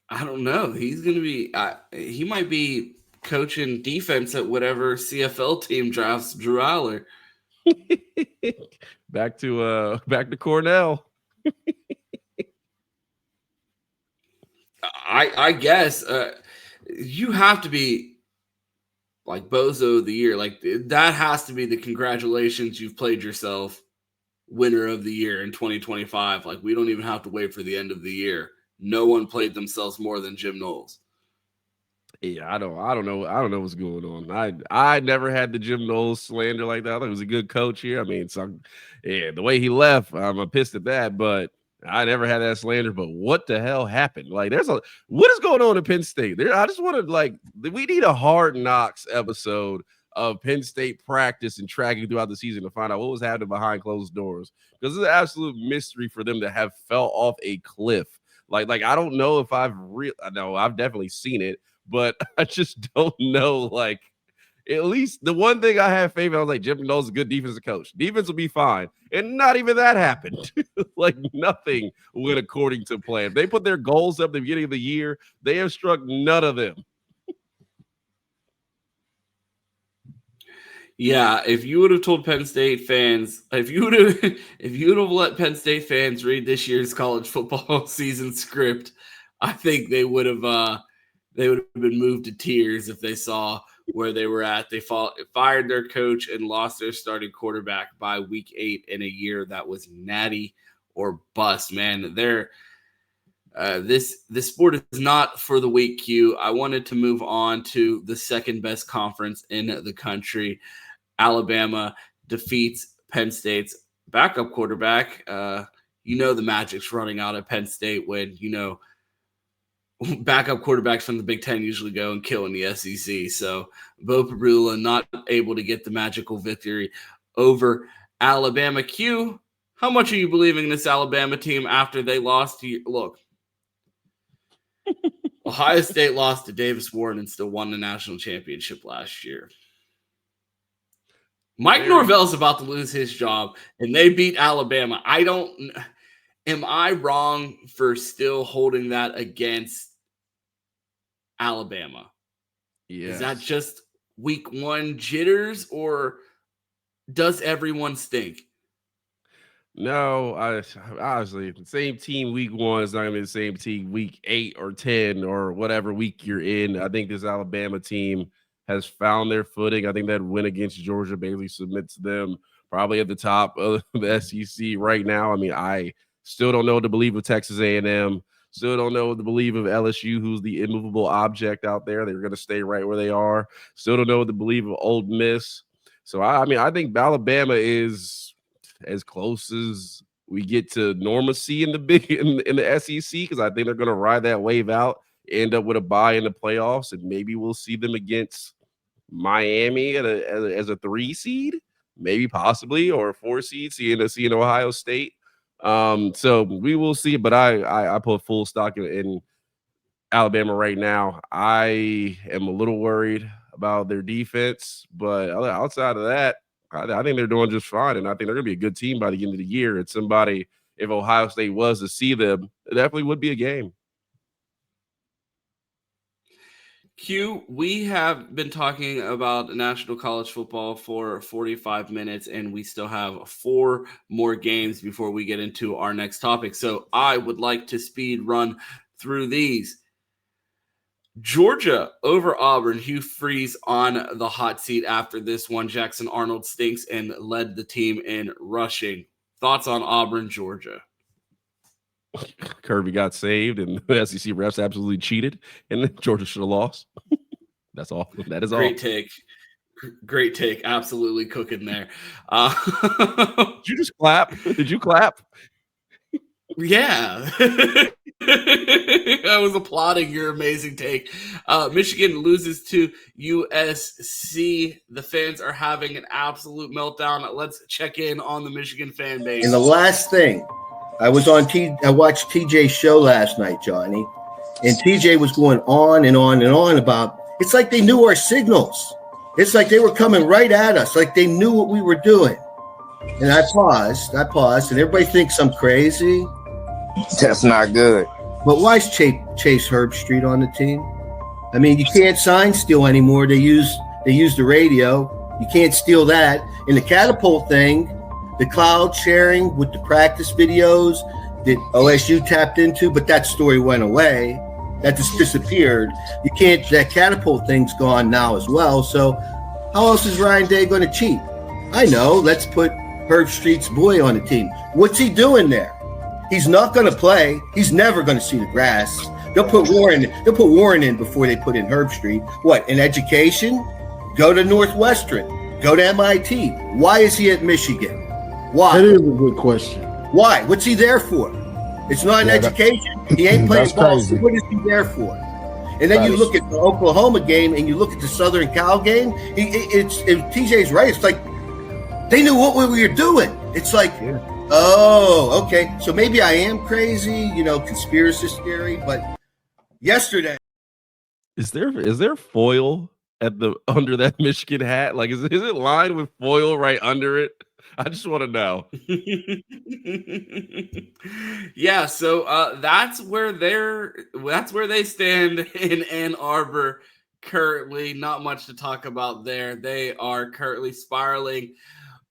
I don't know. He's going to be he might be coaching defense at whatever CFL team drafts Drew Allar. back to Cornell. I guess you have to be like Bozo of the year. Like that has to be the congratulations, you've played yourself winner of the year in 2025. Like we don't even have to wait for the end of the year. No one played themselves more than Jim Knowles. Yeah, I don't know what's going on. I never had the Jim Knowles slander like that. I thought he was a good coach here. I mean, the way he left, I'm pissed at that, but I never had that slander. But what the hell happened? Like, what is going on in Penn State? I just want to we need a Hard Knocks episode of Penn State practice and tracking throughout the season to find out what was happening behind closed doors, because it's an absolute mystery for them to have fell off a cliff. Like I don't know if I've definitely seen it, but I just don't know. Like, at least the one thing I have faith in, I was like, Jim Knowles is a good defensive coach. Defense will be fine. And not even that happened. Like, nothing went according to plan. They put their goals up at the beginning of the year. They have struck none of them. Yeah, if you would have told Penn State fans, if you would have let Penn State fans read this year's college football season script, I think they would have been moved to tears if they saw where they were at. They fired their coach and lost their starting quarterback by week 8 in a year that was natty or bust. Man, this sport is not for the weak, Q. I wanted to move on to the second best conference in the country. Alabama defeats Penn State's backup quarterback. The magic's running out at Penn State when, backup quarterbacks from the Big Ten usually go and kill in the SEC. So Bo Pribula not able to get the magical victory over Alabama. Q, how much are you believing in this Alabama team after they lost to look? Ohio State lost to Davis Ward and still won the national championship last year. Mike Norvell's about to lose his job, and they beat Alabama. Am I wrong for still holding that against Alabama? Yeah. Is that just week 1 jitters, or does everyone stink? No, honestly, the same team week 1 is not going to be the same team week 8 or 10 or whatever week you're in. I think this Alabama team has found their footing. I think that win against Georgia basically submits them probably at the top of the SEC right now. I mean, I still don't know what to believe of Texas A&M. Still don't know what to believe of LSU, who's the immovable object out there. They're going to stay right where they are. Still don't know what to believe of Ole Miss. So, I think Alabama is as close as we get to normalcy in the SEC, because I think they're going to ride that wave out, end up with a bye in the playoffs, and maybe we'll see them against Miami as a 3 seed, maybe possibly, or a 4 seed, seeing Ohio State. So we will see, but I put full stock in Alabama right now. I am a little worried about their defense, but outside of that, I think they're doing just fine, and I think they're going to be a good team by the end of the year. It's somebody, if Ohio State was to see them, it definitely would be a game. Q, we have been talking about national college football for 45 minutes, and we still have 4 more games before we get into our next topic. So I would like to speed run through these. Georgia over Auburn. Hugh Freeze on the hot seat after this one. Jackson Arnold stinks and led the team in rushing. Thoughts on Auburn, Georgia? Kirby got saved, and the SEC refs absolutely cheated, and Georgia should have lost. That's all. That is all. Great take. Great take. Absolutely cooking there. Did you just clap? Did you clap? Yeah. I was applauding your amazing take. Michigan loses to USC. The fans are having an absolute meltdown. Let's check in on the Michigan fan base. And the last thing, I watched TJ's show last night, Johnny, and TJ was going on and on and on about, it's like they knew our signals. It's like they were coming right at us, like they knew what we were doing. And I paused, and everybody thinks I'm crazy. That's not good. But why is Chase Herbstreit on the team? I mean, you can't sign steal anymore. They use the radio. You can't steal that. And the catapult thing, the cloud sharing with the practice videos that OSU tapped into, but that story went away. That just disappeared. You can't, that catapult thing's gone now as well. So how else is Ryan Day going to cheat? I know. Let's put Herbstreit's boy on the team. What's he doing there? He's not going to play. He's never going to see the grass. They'll put Warren in before they put in Herbstreit. What, in education? Go to Northwestern. Go to MIT. Why is he at Michigan? Why? That is a good question. Why? What's he there for? It's not an education. He ain't playing ball. So what is he there for? And then you look at the Oklahoma game and you look at the Southern Cal game. TJ's right. It's like they knew what we were doing. It's like, oh, okay. So maybe I am crazy, conspiracy theory. But yesterday, is there foil at the under that Michigan hat? Like, is it lined with foil right under it? I just want to know. Yeah, so that's where they stand in Ann Arbor currently. Not much to talk about there. They are currently spiraling.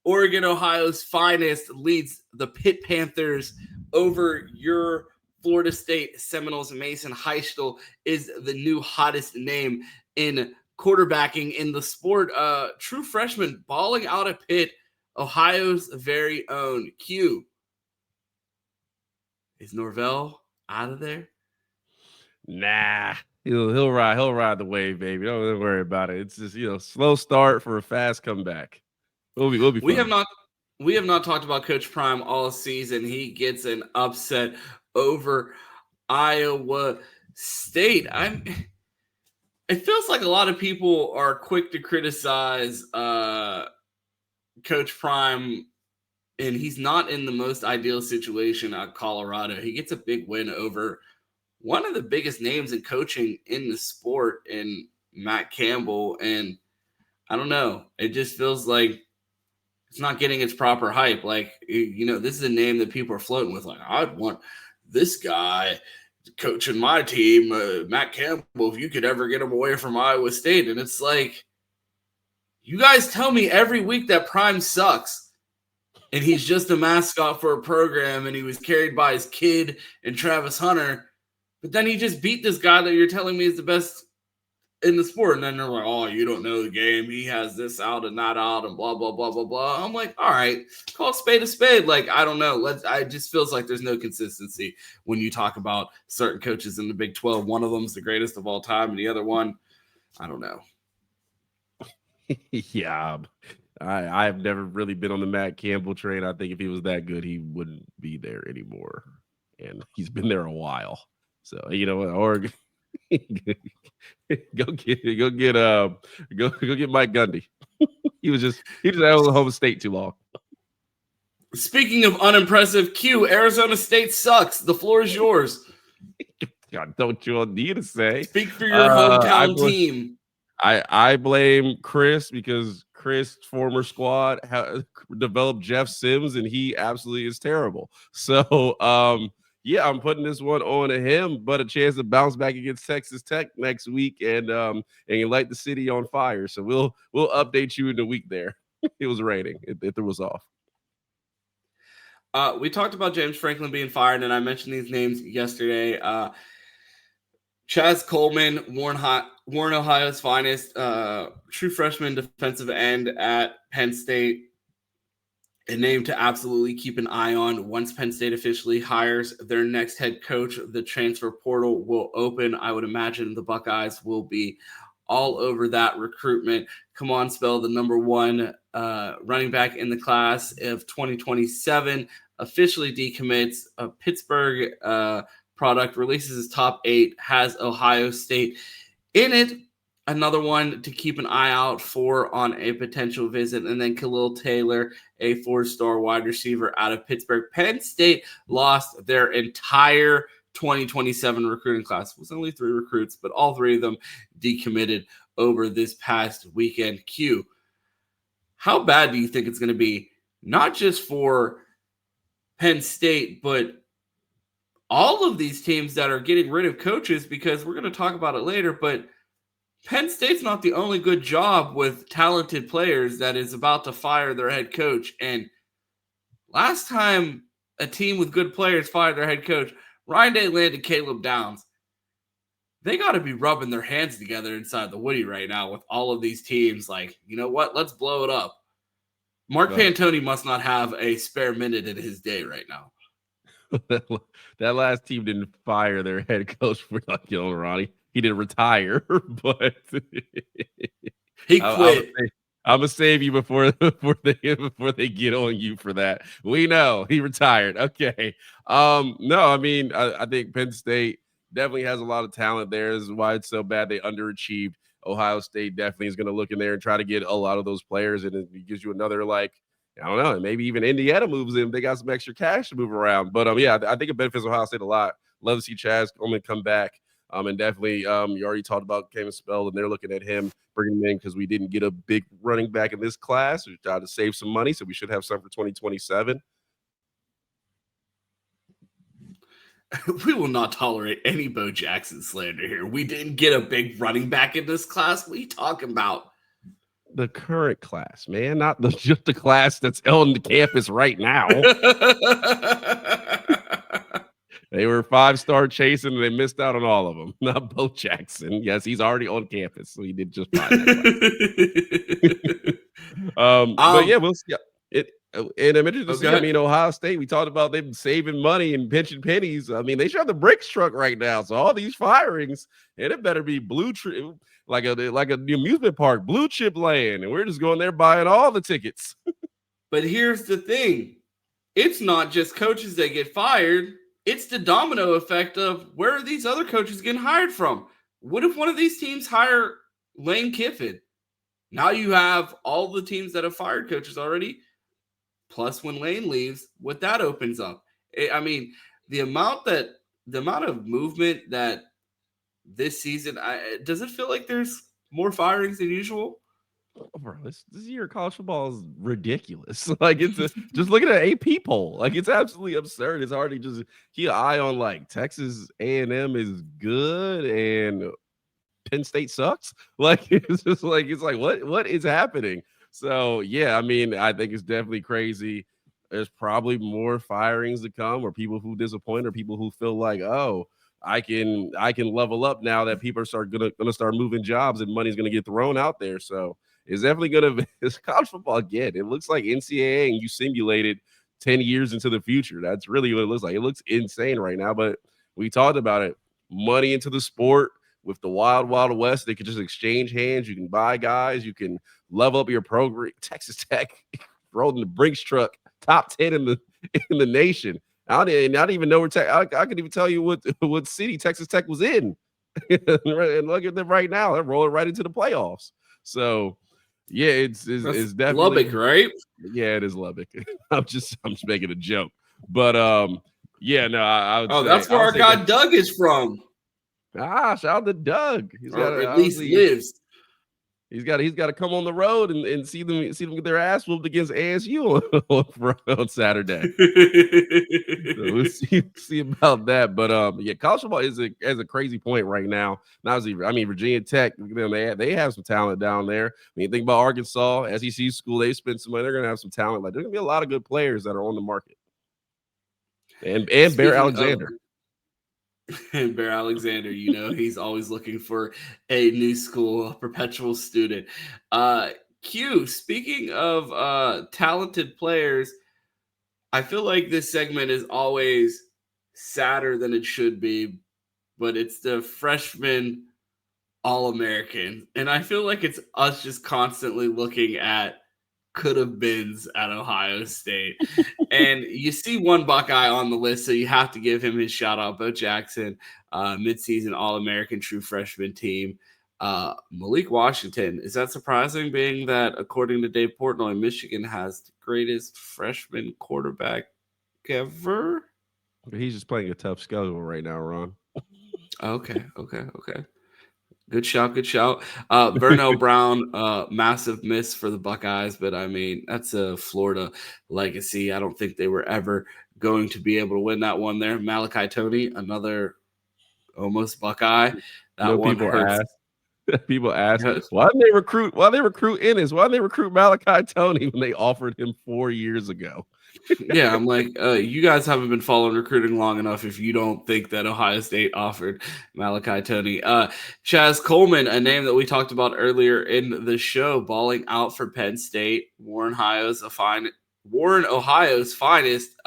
Oregon, Ohio's finest, leads the Pitt Panthers over your Florida State Seminoles. Mason Heistel is the new hottest name in quarterbacking in the sport. True freshman balling out at Pitt. Ohio's very own. Q. Is Norvell out of there? Nah, he'll ride the wave, baby. Don't worry about it. It's just slow start for a fast comeback. We'll be fine. We have not talked about Coach Prime all season. He gets an upset over Iowa State. It feels like a lot of people are quick to criticize Coach Prime, and he's not in the most ideal situation at Colorado. He gets a big win over one of the biggest names in coaching in the sport in Matt Campbell. And I don't know. It just feels like it's not getting its proper hype. Like, this is a name that people are floating with. Like, I'd want this guy coaching my team, Matt Campbell, if you could ever get him away from Iowa State. And it's like, you guys tell me every week that Prime sucks and he's just a mascot for a program and he was carried by his kid and Travis Hunter, but then he just beat this guy that you're telling me is the best in the sport. And then they're like, oh, you don't know the game. He has this out and that out and blah, blah, blah, blah, blah. I'm like, all right, call a spade a spade. Like, I don't know. It just feels like there's no consistency when you talk about certain coaches in the Big 12. One of them's the greatest of all time and the other one, I don't know. Yeah, I've never really been on the Matt Campbell train. I think if he was that good, he wouldn't be there anymore, and he's been there a while. So you know what, Oregon, go get Mike Gundy. he was at Oklahoma State too long. Speaking of unimpressive, Q, Arizona State sucks. The floor is yours. God, don't you need to say? Speak for your hometown team. I blame Chris because Chris' former squad developed Jeff Sims, and he absolutely is terrible. So, yeah, I'm putting this one on to him, but a chance to bounce back against Texas Tech next week and light the city on fire. So we'll update you in the week there. It was raining. It threw us off. We talked about James Franklin being fired, and I mentioned these names yesterday. Chaz Coleman, Warren, Ohio's finest, true freshman defensive end at Penn State. A name to absolutely keep an eye on once Penn State officially hires their next head coach. The transfer portal will open. I would imagine the Buckeyes will be all over that recruitment. Come on, spell the number one running back in the class of 2027 officially decommits. A Pittsburgh product releases his top 8, has Ohio State in it. Another one to keep an eye out for on a potential visit. And then Khalil Taylor, a 4-star wide receiver out of Pittsburgh. Penn State lost their entire 2027 recruiting class. It was only 3 recruits, but all 3 of them decommitted over this past weekend. Q, how bad do you think it's going to be, not just for Penn State, but all of these teams that are getting rid of coaches? Because we're going to talk about it later, but Penn State's not the only good job with talented players that is about to fire their head coach. And last time a team with good players fired their head coach, Ryan Day landed Caleb Downs. They got to be rubbing their hands together inside the Woody right now with all of these teams. Like, you know what? Let's blow it up. Mark Pantoni must not have a spare minute in his day right now. That last team didn't fire their head coach for Ronnie. He didn't retire, but he quit. I'm gonna save you before they get on you for that. We know he retired. Okay. No, I mean, I think Penn State definitely has a lot of talent there. This is why it's so bad they underachieved. Ohio State definitely is going to look in there and try to get a lot of those players, and it gives you another, like, I don't know, maybe even Indiana moves in. They got some extra cash to move around. But yeah, I think it benefits Ohio State a lot. Love to see Chaz Coleman come back. And definitely, you already talked about Campbell Spell, and they're looking at him, bringing him in because we didn't get a big running back in this class. We tried to save some money, so we should have some for 2027. We will not tolerate any Bo Jackson slander here. We didn't get a big running back in this class. What are you talking about? The current class, man, not just the class that's on the campus right now. They were 5-star chasing, and they missed out on all of them. Not Bo Jackson. Yes, he's already on campus, so he did just fine. But yeah, we'll see. And I'm interested to see. I mean, Ohio State, we talked about them saving money and pinching pennies. I mean, they should have the bricks truck right now. So all these firings, and it better be blue chip, like a amusement park, blue chip land, and we're just going there buying all the tickets. But here's the thing: it's not just coaches that get fired. It's the domino effect of where are these other coaches getting hired from? What if one of these teams hire Lane Kiffin? Now you have all the teams that have fired coaches already. Plus, when Lane leaves, what that opens up. I mean, the amount of movement that this season, does it feel like there's more firings than usual? Oh, bro, this year of college football is ridiculous. Like, it's just look at an AP poll. Like, it's absolutely absurd. It's already just keep an eye on, like, Texas A&M is good and Penn State sucks. Like, it's like what is happening? So yeah, I mean, I think it's definitely crazy. There's probably more firings to come, or people who disappoint, or people who feel like, oh, I can level up now that people are gonna start moving jobs and money's gonna get thrown out there. So it's definitely it's college football again. It looks like NCAA, and you simulated 10 years into the future. That's really what it looks like. It looks insane right now, but we talked about it. Money into the sport. With the Wild West, they could just exchange hands. You can buy guys. You can level up your program. Texas Tech rolling the Brinks truck, top 10 in the nation. I don't even know where I could even tell you what city Texas Tech was in. And look at them right now; they're rolling right into the playoffs. So, yeah, it's definitely Lubbock, right? Yeah, it is Lubbock. I'm just making a joke, but yeah, no, I would. That's where our guy Doug is from. Shout out to Doug. At least lives. He's got to come on the road and see them get their ass whooped against ASU on Saturday. So we'll see about that. But yeah, college football is a crazy point right now. Not as I mean, Virginia Tech, they have some talent down there. I mean, think about Arkansas, SEC school. They spent some money. They're gonna have some talent. Like, there's gonna be a lot of good players that are on the market. And Bear Alexander. And Bear Alexander, he's always looking for a new school, a perpetual student. Q, speaking of talented players, I feel like this segment is always sadder than it should be, but it's the freshman All-American. And I feel like it's us just constantly looking at could have beens at Ohio State. And you see one Buckeye on the list, so you have to give him his shout out. Bo Jackson, midseason All-American true freshman team. Malik Washington, is that surprising, being that according to Dave Portnoy, Michigan has the greatest freshman quarterback ever? He's just playing a tough schedule right now, Ron. Okay. Good shout. Vernell Brown, massive miss for the Buckeyes, but I mean, that's a Florida legacy. I don't think they were ever going to be able to win that one there. Malachi Toney, another almost Buckeye. That one hurts. People ask, why didn't they recruit Ennis? Why didn't they recruit Malachi Toney when they offered him 4 years ago? Yeah, I'm like, you guys haven't been following recruiting long enough if you don't think that Ohio State offered Malachi Toney. Chaz Coleman, a name that we talked about earlier in the show, balling out for Penn State. Warren, Ohio's finest.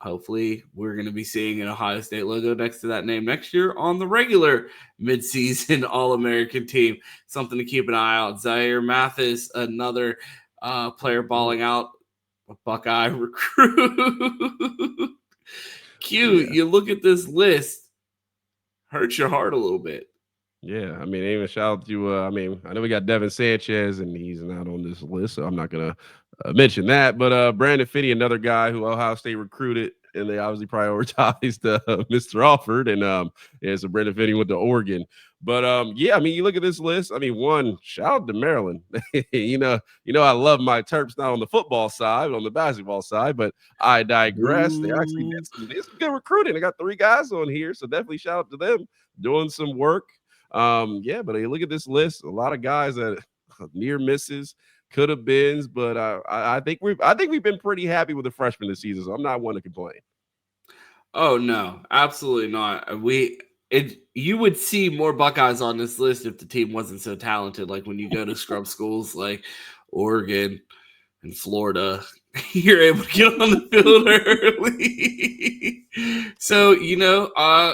Hopefully, we're going to be seeing an Ohio State logo next to that name next year on the regular midseason All-American team. Something to keep an eye out. Zaire Mathis, another player balling out. A Buckeye recruit. Q, you look at this list, hurts your heart a little bit. Yeah, I mean, even shout out to, I know we got Devin Sanchez, and he's not on this list, so I'm not going to mention that. But Brandon Finney, another guy who Ohio State recruited, and they obviously prioritized Mr. Alford, and so Brandon Finney went to Oregon. But yeah, I mean, you look at this list. I mean, one, shout out to Maryland. you know, I love my Terps, not on the football side, but on the basketball side. But I digress. They actually did some good recruiting. I got 3 guys on here, so definitely shout out to them doing some work. Yeah, but you look at this list, a lot of guys that near misses, could have been, but I think we've been pretty happy with the freshmen this season, so I'm not one to complain. Oh no, absolutely not. You would see more Buckeyes on this list if the team wasn't so talented. Like when you go to scrub schools like Oregon and Florida, you're able to get on the field early. So,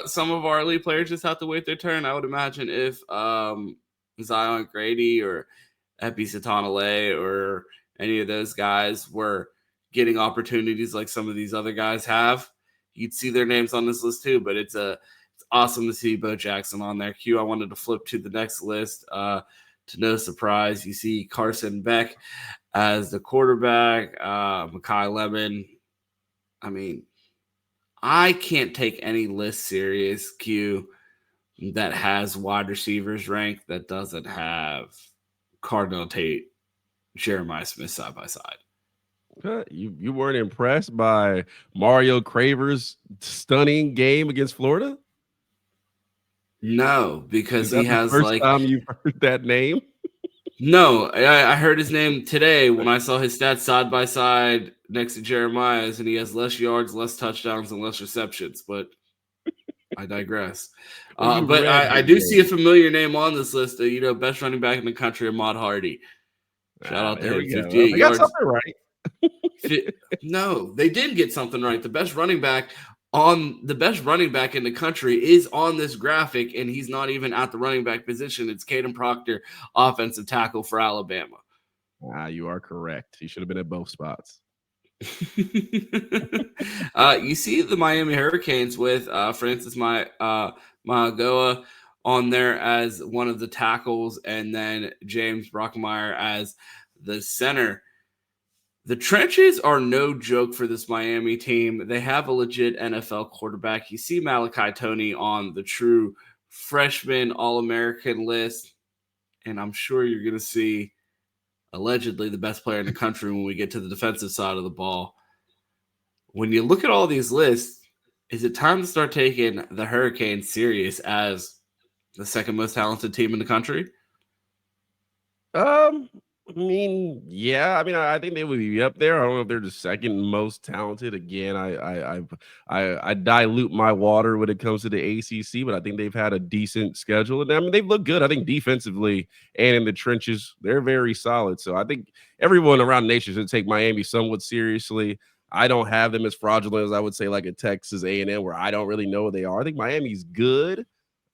some of our elite players just have to wait their turn. I would imagine if Zion Grady or Epi Satanale or any of those guys were getting opportunities like some of these other guys have, you'd see their names on this list too. But it's awesome to see Bo Jackson on there. Q, I wanted to flip to the next list. To no surprise, you see Carson Beck as the quarterback, Makai Lemon. I mean, I can't take any list serious, Q, that has wide receivers ranked that doesn't have Cardinal Tate, Jeremiah Smith side by side. You weren't impressed by Mario Craver's stunning game against Florida? No, because he has first time you've heard that name. No, I heard his name today when I saw his stats side by side next to Jeremiah's, and he has less yards, less touchdowns, and less receptions. But I digress. But I do see a familiar name on this list. Best running back in the country, Ahmad Hardy. Shout out to him. 58 yards. Got something right. No, they did get something right. The best running back in the country is on this graphic, and he's not even at the running back position. It's Caden Proctor, offensive tackle for Alabama. You are correct. He should have been at both spots. You see the Miami Hurricanes with Francis Mauigoa on there as one of the tackles, and then James Brockmeyer as the center. The trenches are no joke for this Miami team. They have a legit NFL quarterback. You see Malachi Toney on the true freshman All-American list. and I'm sure you're going to see allegedly the best player in the country when we get to the defensive side of the ball. When you look at all these lists, is it time to start taking the Hurricanes serious as the second most talented team in the country? I think they would be up there. I don't know if they're the second most talented. Again, I dilute my water when it comes to the ACC, but I think they've had a decent schedule. And I mean, they've looked good. I think defensively and in the trenches, they're very solid. So I think everyone around the nation should take Miami somewhat seriously. I don't have them as fraudulent as I would say like a Texas A&M, where I don't really know what they are. I think Miami's good.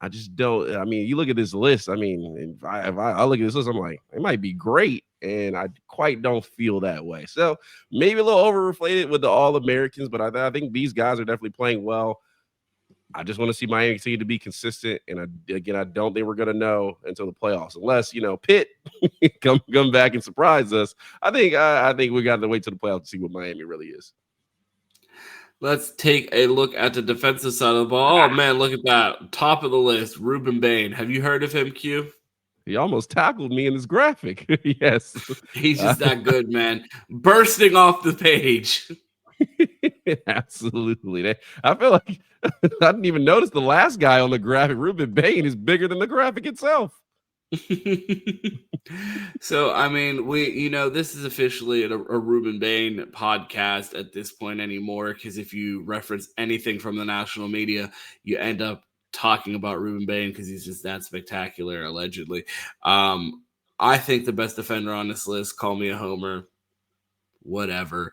I just don't. I mean, you look at this list. I mean, if I look at this list, I'm like, it might be great, and I quite don't feel that way. So maybe a little overinflated with the All-Americans, but I think these guys are definitely playing well. I just want to see Miami continue to be consistent, and I don't think we're going to know until the playoffs, unless Pitt come back and surprise us. I think we got to wait till the playoffs to see what Miami really is. Let's take a look at the defensive side of the ball. Oh, man, look at that. Top of the list, Reuben Bain. Have you heard of him, Q? He almost tackled me in this graphic. Yes. He's just that good, man. Bursting off the page. Absolutely. I feel like I didn't even notice the last guy on the graphic. Reuben Bain is bigger than the graphic itself. So, I mean, this is officially a Reuben Bain podcast at this point anymore, because if you reference anything from the national media, you end up talking about Reuben Bain because he's just that spectacular, allegedly. I think the best defender on this list, call me a homer, whatever.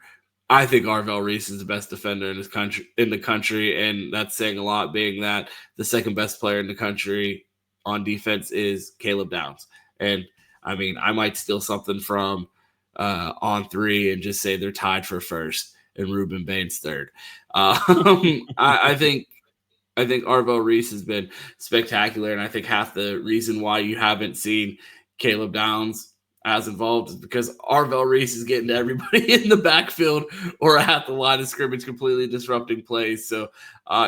I think Arvell Reese is the best defender in the country, and that's saying a lot, being that the second best player in the country on defense is Caleb Downs. And I mean, I might steal something from On3 and just say they're tied for first and Reuben Bain's third. I think Arvell Reese has been spectacular, and I think half the reason why you haven't seen Caleb Downs as involved is because Arvell Reese is getting to everybody in the backfield or at the line of scrimmage, completely disrupting plays. So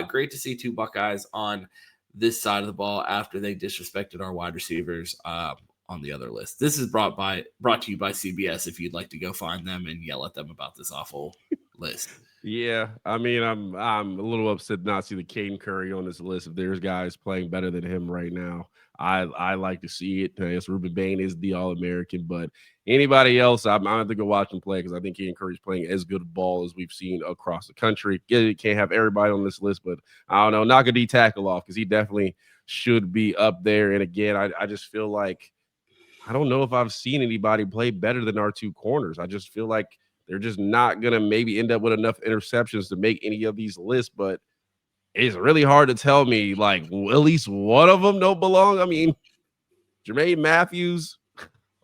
great to see two Buckeyes on this side of the ball after they disrespected our wide receivers on the other list. This is brought to you by CBS if you'd like to go find them and yell at them about this awful list. Yeah, I mean, I'm a little upset not to see the Caden Curry on this list. If there's guys playing better than him right now, I like to see it. I guess Reuben Bain is the All-American, but anybody else, I'm going to have to go watch him play because I think Caden Curry's playing as good a ball as we've seen across the country. Yeah, can't have everybody on this list, but I don't know, knock a D tackle off because he definitely should be up there. And again, I just feel like I don't know if I've seen anybody play better than our two corners. I just feel like they're just not going to maybe end up with enough interceptions to make any of these lists, but it's really hard to tell me, like, at least one of them don't belong. I mean, Jermaine Matthews,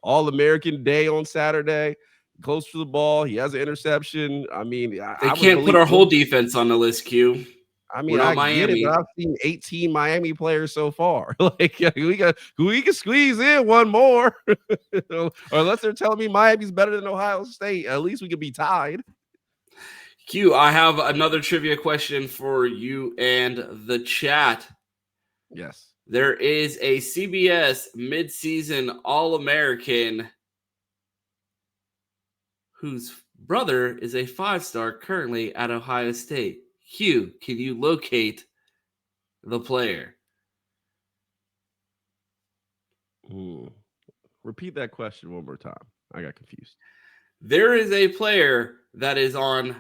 All-American day on Saturday, close to the ball. He has an interception. I mean, they can't put our whole defense on the list, Q. I mean, I get it, but I've seen 18 Miami players so far. Like, we can squeeze in one more. Or unless they're telling me Miami's better than Ohio State, at least we could be tied. Q, I have another trivia question for you and the chat. Yes. There is a CBS midseason All-American whose brother is a 5-star currently at Ohio State. Q, can you locate the player? Repeat that question one more time. I got confused. There is a player that is on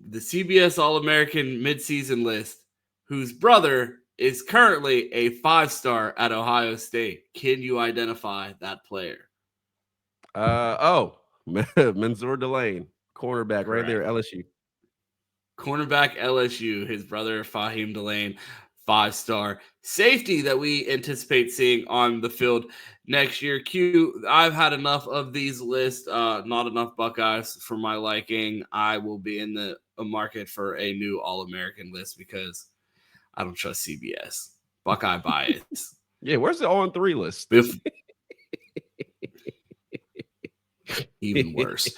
the CBS All-American midseason list whose brother is currently a 5-star at Ohio State. Can you identify that player? Mansour Delane, cornerback. Correct. Right there, LSU. Cornerback LSU, his brother Fahim Delane, 5-star safety that we anticipate seeing on the field next year. Q, I've had enough of these lists, not enough Buckeyes for my liking. I will be in the market for a new All-American list because I don't trust CBS. Buckeye bias. Yeah, where's the On3 list? Even worse.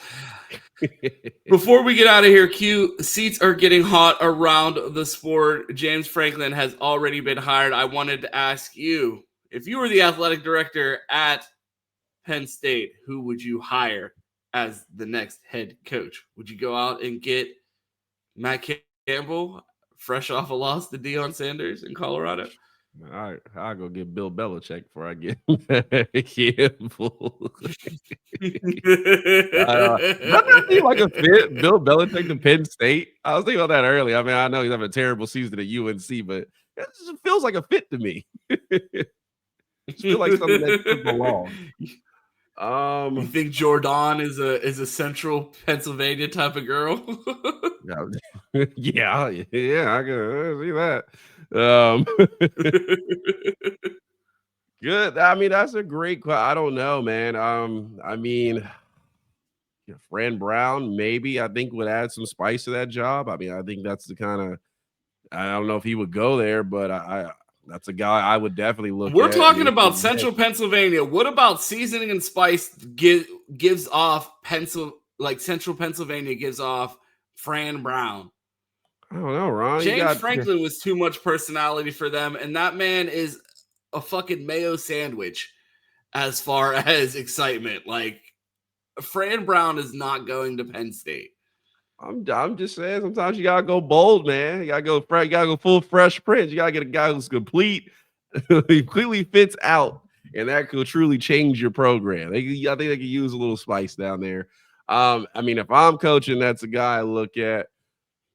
Before we get out of here, Q, seats are getting hot around the sport. James Franklin has already been hired. I wanted to ask you, if you were the athletic director at Penn State, who would you hire as the next head coach? Would you go out and get Matt Campbell, fresh off a loss to Deion Sanders in Colorado? All right, I'll go get Bill Belichick before I get Campbell. Doesn't that seem like a fit? Bill Belichick to Penn State. I was thinking about that earlier. I mean, I know he's having a terrible season at UNC, but it just feels like a fit to me. It just feels like something that could belong. You think Jordan is a central Pennsylvania type of girl? yeah, I can see that. Good. I mean, that's a great question. I don't know, man. I mean, Fran Brown maybe I think would add some spice to that job. I mean, I think that's the kind of, I don't know if he would go there, but that's a guy I would definitely look at. We're talking about Central Pennsylvania. What about seasoning and spice gives off Central Pennsylvania gives off Fran Brown? I don't know, Ron. James Franklin was too much personality for them, and that man is a fucking mayo sandwich as far as excitement. Like, Fran Brown is not going to Penn State. I'm just saying, sometimes you gotta go bold, man. You gotta go full Fresh Prince. You gotta get a guy who's complete, he completely fits out, and that could truly change your program. I think they could use a little spice down there. I mean, if I'm coaching, that's a guy I look at.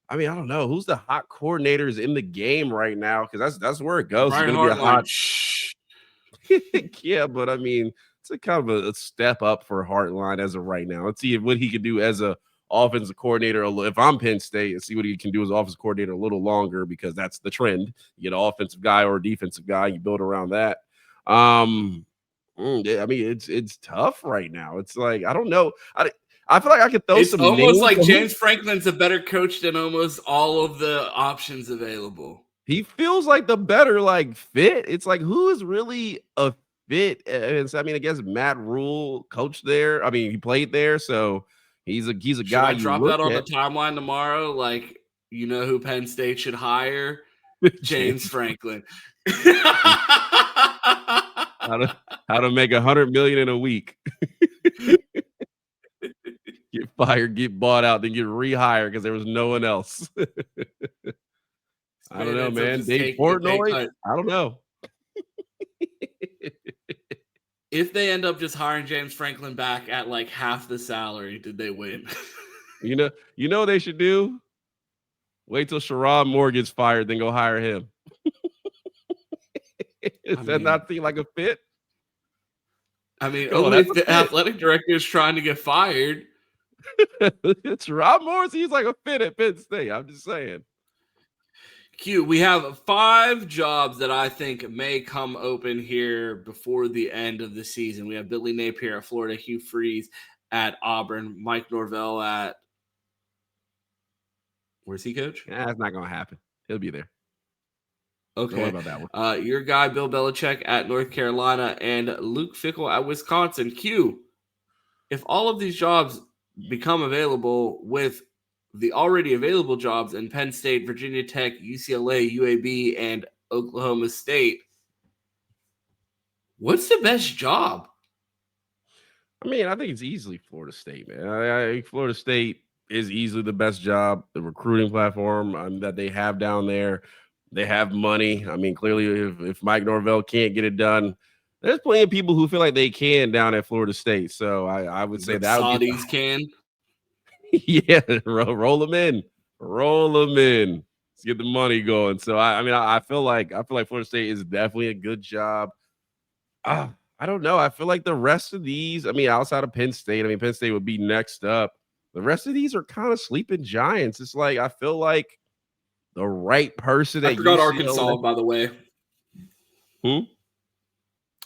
I mean, I don't know who's the hot coordinators in the game right now, because that's where it goes. It's going to be a hot. Yeah, but I mean, it's a kind of a step up for Hartline as of right now. Let's see what he can do as a offensive coordinator. If I'm Penn State, and see what he can do as offensive coordinator a little longer, because that's the trend. You get an offensive guy or a defensive guy, you build around that. I mean, it's tough right now. It's like, I don't know. I feel like I could throw some names. It's almost like James Franklin's a better coach than almost all of the options available. He feels like the better fit. It's like, who is really a fit? And so, I mean, I guess Matt Rule coached there. I mean, he played there, so he's a guy. I drop that on the timeline tomorrow. Like, you know who Penn State should hire? James Franklin. How to make $100 million in a week. Get fired, get bought out, then get rehired because there was no one else. I don't know, man. Dave Portnoy? I don't know. If they end up just hiring James Franklin back at like half the salary, did they win? You know what they should do? Wait till Sherrod Moore gets fired, then go hire him. Does that not seem like a fit? I mean, only if the athletic director is trying to get fired. It's Rob Morris. He's like a fit at Penn State. I'm just saying. Q, we have 5 jobs that I think may come open here before the end of the season. We have Billy Napier at Florida, Hugh Freeze at Auburn, Mike Norvell at where's he coach? That's not gonna happen. He'll be there. Okay. Don't worry about that one. Your guy Bill Belichick at North Carolina and Luke Fickell at Wisconsin. Q, if all of these jobs become available with the already available jobs in Penn State, Virginia Tech, UCLA, UAB, and Oklahoma State, what's the best job? I mean, I think it's easily Florida State, man. I think Florida State is easily the best job, the recruiting platform that they have down there. They have money. I mean, clearly, if Mike Norvell can't get it done, there's plenty of people who feel like they can down at Florida State. So I would say that Saudis can. Yeah, roll them in. Let's get the money going. So I feel like Florida State is definitely a good job. I don't know. I feel like the rest of these, I mean, outside of Penn State, Penn State would be next up. The rest of these are kind of sleeping giants. It's like I feel like the right person. I forgot Arkansas, by the way.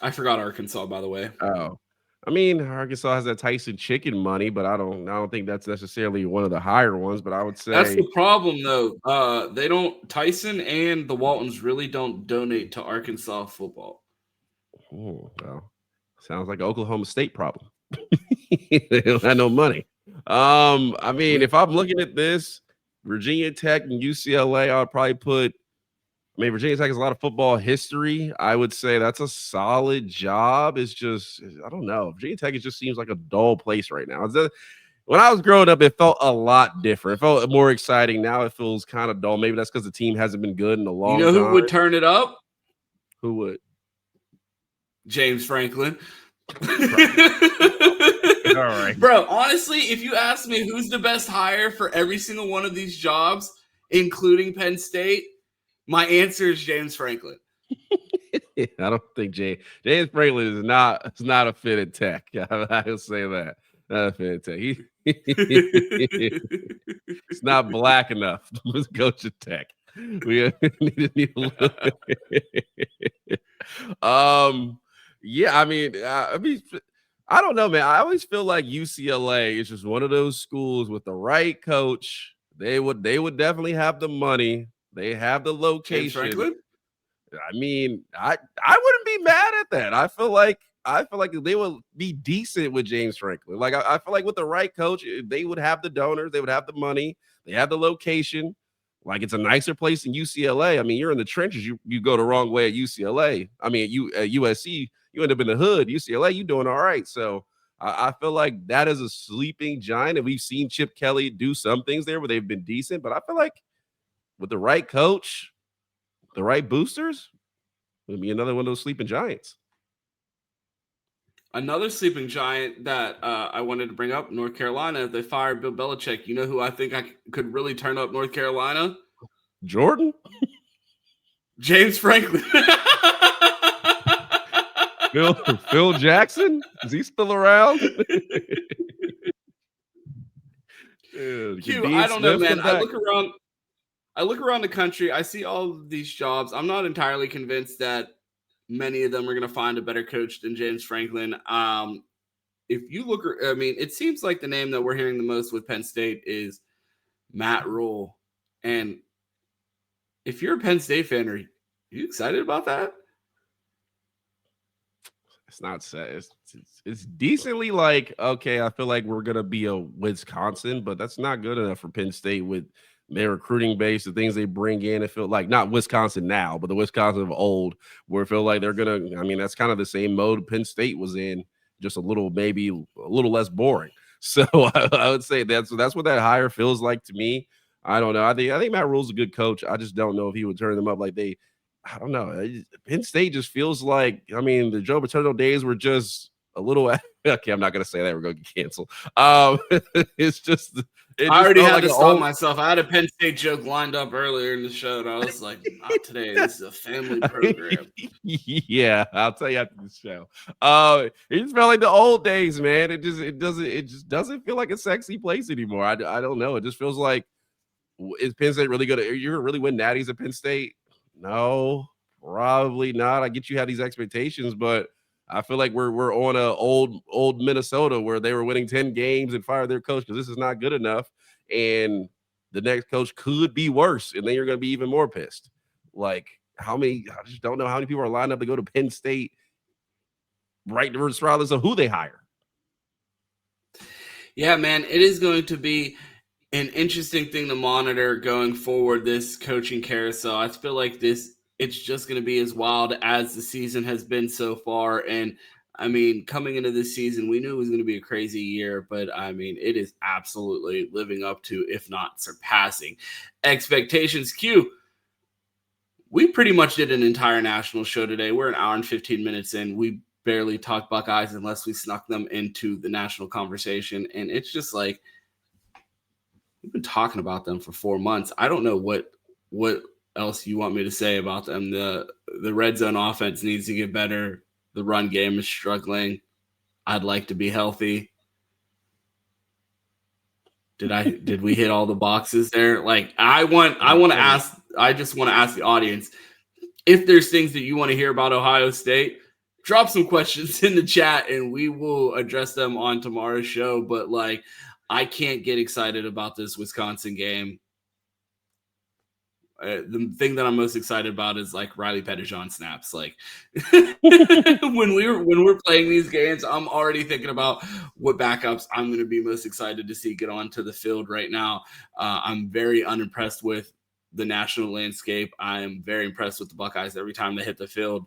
I forgot Arkansas, by the way. Oh, I mean, Arkansas has that Tyson chicken money, but I don't think that's necessarily one of the higher ones. But I would say that's the problem, though. They don't. Tyson and the Waltons really don't donate to Arkansas football. Oh, well, sounds like an Oklahoma State problem. They don't have no money. I mean, if I'm looking at this, Virginia Tech and UCLA, I'd probably put. I mean, Virginia Tech has a lot of football history. I would say that's a solid job. It's just, I don't know. Virginia Tech, it just seems like a dull place right now. When I was growing up, it felt a lot different. It felt more exciting. Now it feels kind of dull. Maybe that's because the team hasn't been good in a long time. You know who would turn it up? Who would? James Franklin. All right. Bro, honestly, if you ask me who's the best hire for every single one of these jobs, including Penn State, my answer is James Franklin. I don't think James Franklin is not a fit at Tech. I'll say that. Not a fit at Tech. It's not black enough to coach at Tech. We need a little. Yeah, I mean, I don't know, man. I always feel like UCLA is just one of those schools with the right coach. They would definitely have the money. They have the location. James Franklin? I mean, I wouldn't be mad at that. I feel like they would be decent with James Franklin. Like I feel like with the right coach, they would have the donors, they would have the money, they have the location. Like it's a nicer place than UCLA. I mean, you're in the trenches. You go the wrong way at UCLA. I mean, at USC, you end up in the hood. UCLA, you doing all right. So I feel like that is a sleeping giant, and we've seen Chip Kelly do some things there where they've been decent. But I feel like with the right coach, the right boosters, it'll be another one of those sleeping giants. Another sleeping giant that I wanted to bring up, North Carolina. If they fired Bill Belichick, you know who I think I could really turn up North Carolina? Jordan? James Franklin. Phil Jackson? Is he still around? Q, I don't know, man. I look around the country. I see all of these jobs. I'm not entirely convinced that many of them are going to find a better coach than James Franklin. If you look, I mean, it seems like the name that we're hearing the most with Penn State is Matt Rule. And if you're a Penn State fan, are you excited about that? It's not sad. It's decently like, okay, I feel like we're going to be a Wisconsin, but that's not good enough for Penn State with their recruiting base, the things they bring in. It feel like not Wisconsin now, but the Wisconsin of old, where it feel like they're going to, I mean, that's kind of the same mode Penn State was in, just maybe a little less boring. So I would say that's what that hire feels like to me. I don't know. I think Matt Rule's a good coach. I just don't know if he would turn them up like I don't know. Penn State just feels like, I mean, the Joe Paterno days were just a little. Okay, I'm not going to say that. We're going to get canceled. It's just. I already had to stop myself. I had a Penn State joke lined up earlier in the show, and I was like, not today. This is a family program. Yeah, I'll tell you after the show. It just felt like the old days, man. It just doesn't feel like a sexy place anymore. I don't know. It just feels like, is Penn State really good? Are you really win natties at Penn State? No, probably not. I get you have these expectations, but I feel like we're on a old Minnesota where they were winning 10 games and fired their coach because this is not good enough. And the next coach could be worse. And then you're going to be even more pissed. Like I just don't know how many people are lined up to go to Penn State right regardless of who they hire. Yeah, man, it is going to be an interesting thing to monitor going forward, this coaching carousel. I feel like it's just going to be as wild as the season has been so far. And I mean, coming into this season, we knew it was going to be a crazy year, but I mean, it is absolutely living up to, if not surpassing, expectations. Q, we pretty much did an entire national show today. We're an hour and 15 minutes in. We barely talked Buckeyes unless we snuck them into the national conversation. And it's just like, we've been talking about them for 4 months. I don't know what else you want me to say about them. The red zone offense needs to get better. The run game is struggling. I'd like to be healthy. Did we hit all the boxes there? Like I just want to ask the audience if there's things that you want to hear about Ohio State. Drop some questions in the chat and we will address them on tomorrow's show. But like, I can't get excited about this Wisconsin game. The thing that I'm most excited about is like Riley Pettijohn snaps. Like when we're playing these games, I'm already thinking about what backups I'm going to be most excited to see get onto the field right now. I'm very unimpressed with the national landscape. I am very impressed with the Buckeyes every time they hit the field.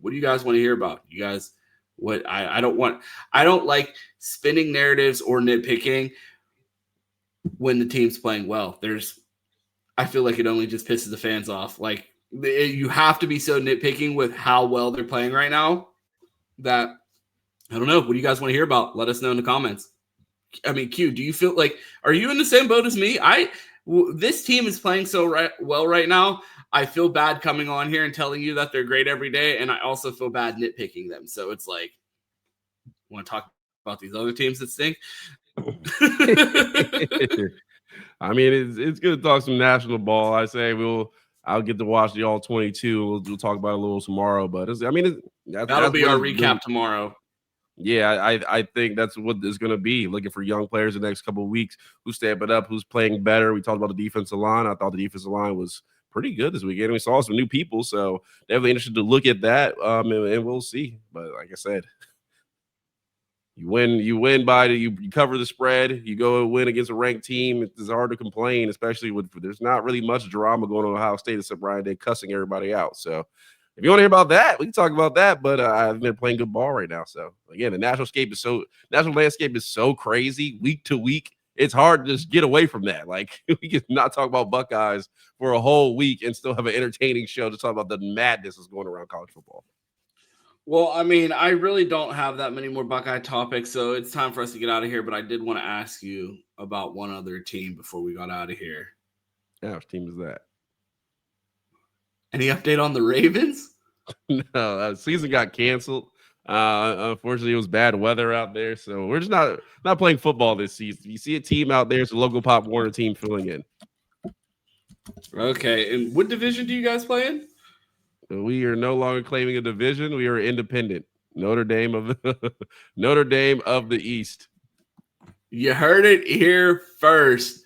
What do you guys want to hear about? You guys, what I don't like spinning narratives or nitpicking when the team's playing well. I feel like it only just pisses the fans off. Like, you have to be so nitpicking with how well they're playing right now that I don't know. What do you guys want to hear about? Let us know in the comments. I mean, Q, do you feel like, are you in the same boat as me? This team is playing so well right now. I feel bad coming on here and telling you that they're great every day, and I also feel bad nitpicking them. So it's like, want to talk about these other teams that stink? I mean, it's good to talk some national ball. I say I'll get to watch the all 22. We'll talk about it a little tomorrow, but that'll be our recap tomorrow. Yeah, I think that's what it's going to be. Looking for young players the next couple of weeks who step it up, who's playing better. We talked about the defensive line. I thought the defensive line was pretty good this weekend. We saw some new people, so definitely interested to look at that, and we'll see. But like I said, you win by you cover the spread. You go win against a ranked team. It's hard to complain, especially with there's not really much drama going on in Ohio State except Ryan Day cussing everybody out. So if you want to hear about that, we can talk about that. But I've been playing good ball right now. So again, the national landscape is so crazy week to week. It's hard to just get away from that. Like, we can not talk about Buckeyes for a whole week and still have an entertaining show to talk about the madness that's going around college football. Well, I mean, I really don't have that many more Buckeye topics, so it's time for us to get out of here. But I did want to ask you about one other team before we got out of here. Yeah, which team is that? Any update on the Ravens? No, season got canceled. Unfortunately, it was bad weather out there, so we're just not playing football this season. You see a team out there, it's a local Pop Warner team filling in. Okay, and what division do you guys play in? We are no longer claiming a division. We are independent. Notre Dame of the East. You heard it here first.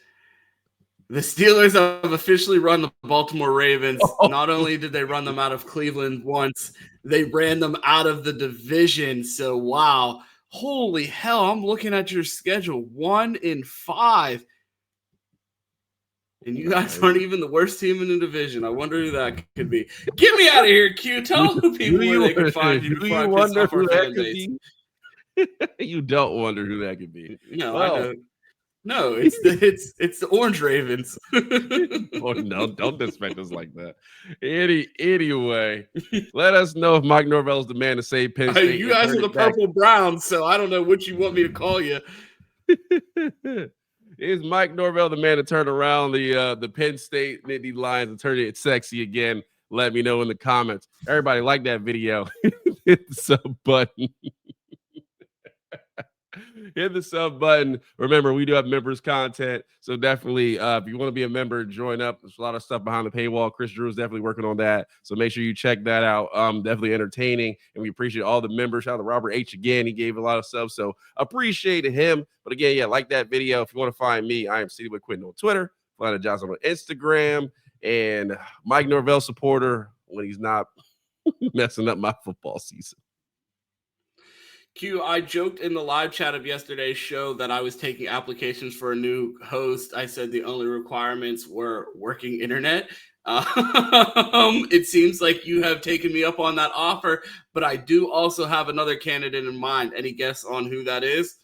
The Steelers have officially run the Baltimore Ravens. Not only did they run them out of Cleveland once, they ran them out of the division. So, wow. Holy hell, I'm looking at your schedule. 1-5. And you guys aren't even the worst team in the division. I wonder who that could be. Get me out of here, Q. Tell the people where they can find you. Do you wonder who that could be? You don't wonder who that could be. No, I know. No, it's the Orange Ravens. Oh, no, don't disrespect us like that. Anyway, let us know if Mike Norvell is the man to save Penn State. You guys are the Purple Browns, so I don't know what you want me to call you. Is Mike Norvell the man to turn around the Penn State Nittany Lions and turn it sexy again? Let me know in the comments. Everybody like that video. Hit the sub button. Hit the sub button. Remember, we do have members content, so definitely if you want to be a member, join up. There's a lot of stuff behind the paywall. Chris Drew is definitely working on that, so make sure you check that out. Definitely entertaining, and we appreciate all the members. Shout out to Robert H again. He gave a lot of subs, so appreciate him. But again, yeah, like that video. If you want to find me, I am Cityboy Quentin on Twitter, Flying Johnson on Instagram, and Mike Norvell supporter when he's not messing up my football season. Q, I joked in the live chat of yesterday's show that I was taking applications for a new host. I said the only requirements were working internet. It seems like you have taken me up on that offer, but I do also have another candidate in mind. Any guess on who that is?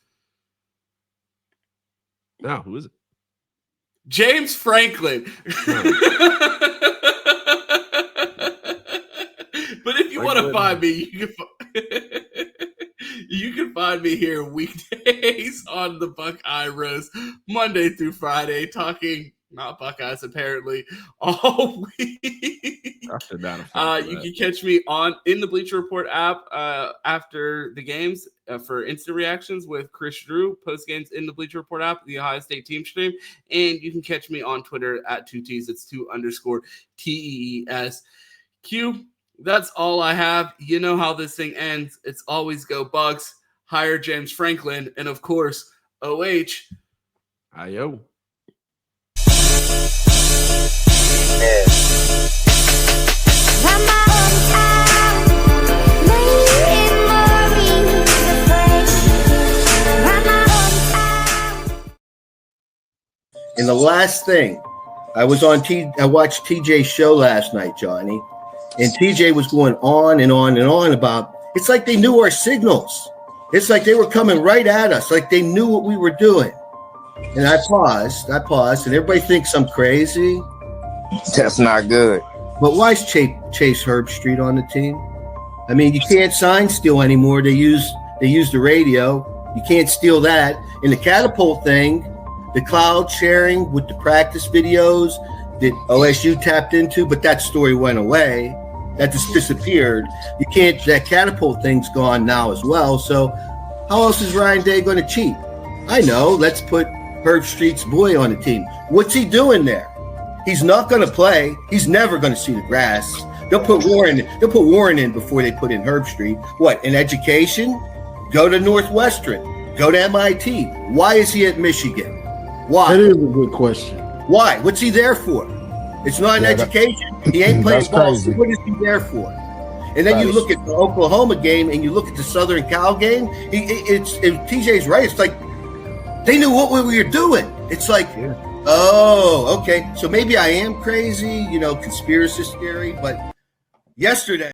No, who is it? James Franklin. But if you want to find me, you can find me here weekdays on the Buckeye Roast, Monday through Friday, talking not Buckeyes apparently all week. You can catch me in the Bleacher Report app after the games for instant reactions with Chris Drew, post games in the Bleacher Report app, the Ohio State team stream, and you can catch me on Twitter at 2Ts. It's 2_TEES. Q. That's all I have. You know how this thing ends. It's always go Bucks, hire James Franklin, and of course, OH. Ayo. And the last thing I watched TJ's show last night, Johnny, and TJ was going on and on and on about, it's like they knew our signals. It's like they were coming right at us, like they knew what we were doing. And I paused, and everybody thinks I'm crazy. That's not good. But why is Chase Herbstreit on the team? I mean, you can't sign steal anymore. They use the radio. You can't steal that. And the catapult thing, the cloud sharing with the practice videos that OSU tapped into, but that story went away. That just disappeared. That catapult thing's gone now as well. So how else is Ryan Day going to cheat? I know. Let's put Herbstreit's boy on the team. What's he doing there? He's not going to play. He's never going to see the grass. They'll put Warren in before they put in Herbstreit. What, in education? Go to Northwestern. Go to MIT. Why is he at Michigan? Why? That is a good question. Why? What's he there for? It's not an education. He ain't playing ball. So what is he there for? And then you look at the Oklahoma game and you look at the Southern Cal game. TJ's right. It's like they knew what we were doing. It's like, oh, okay. So maybe I am crazy, conspiracy theory. But yesterday.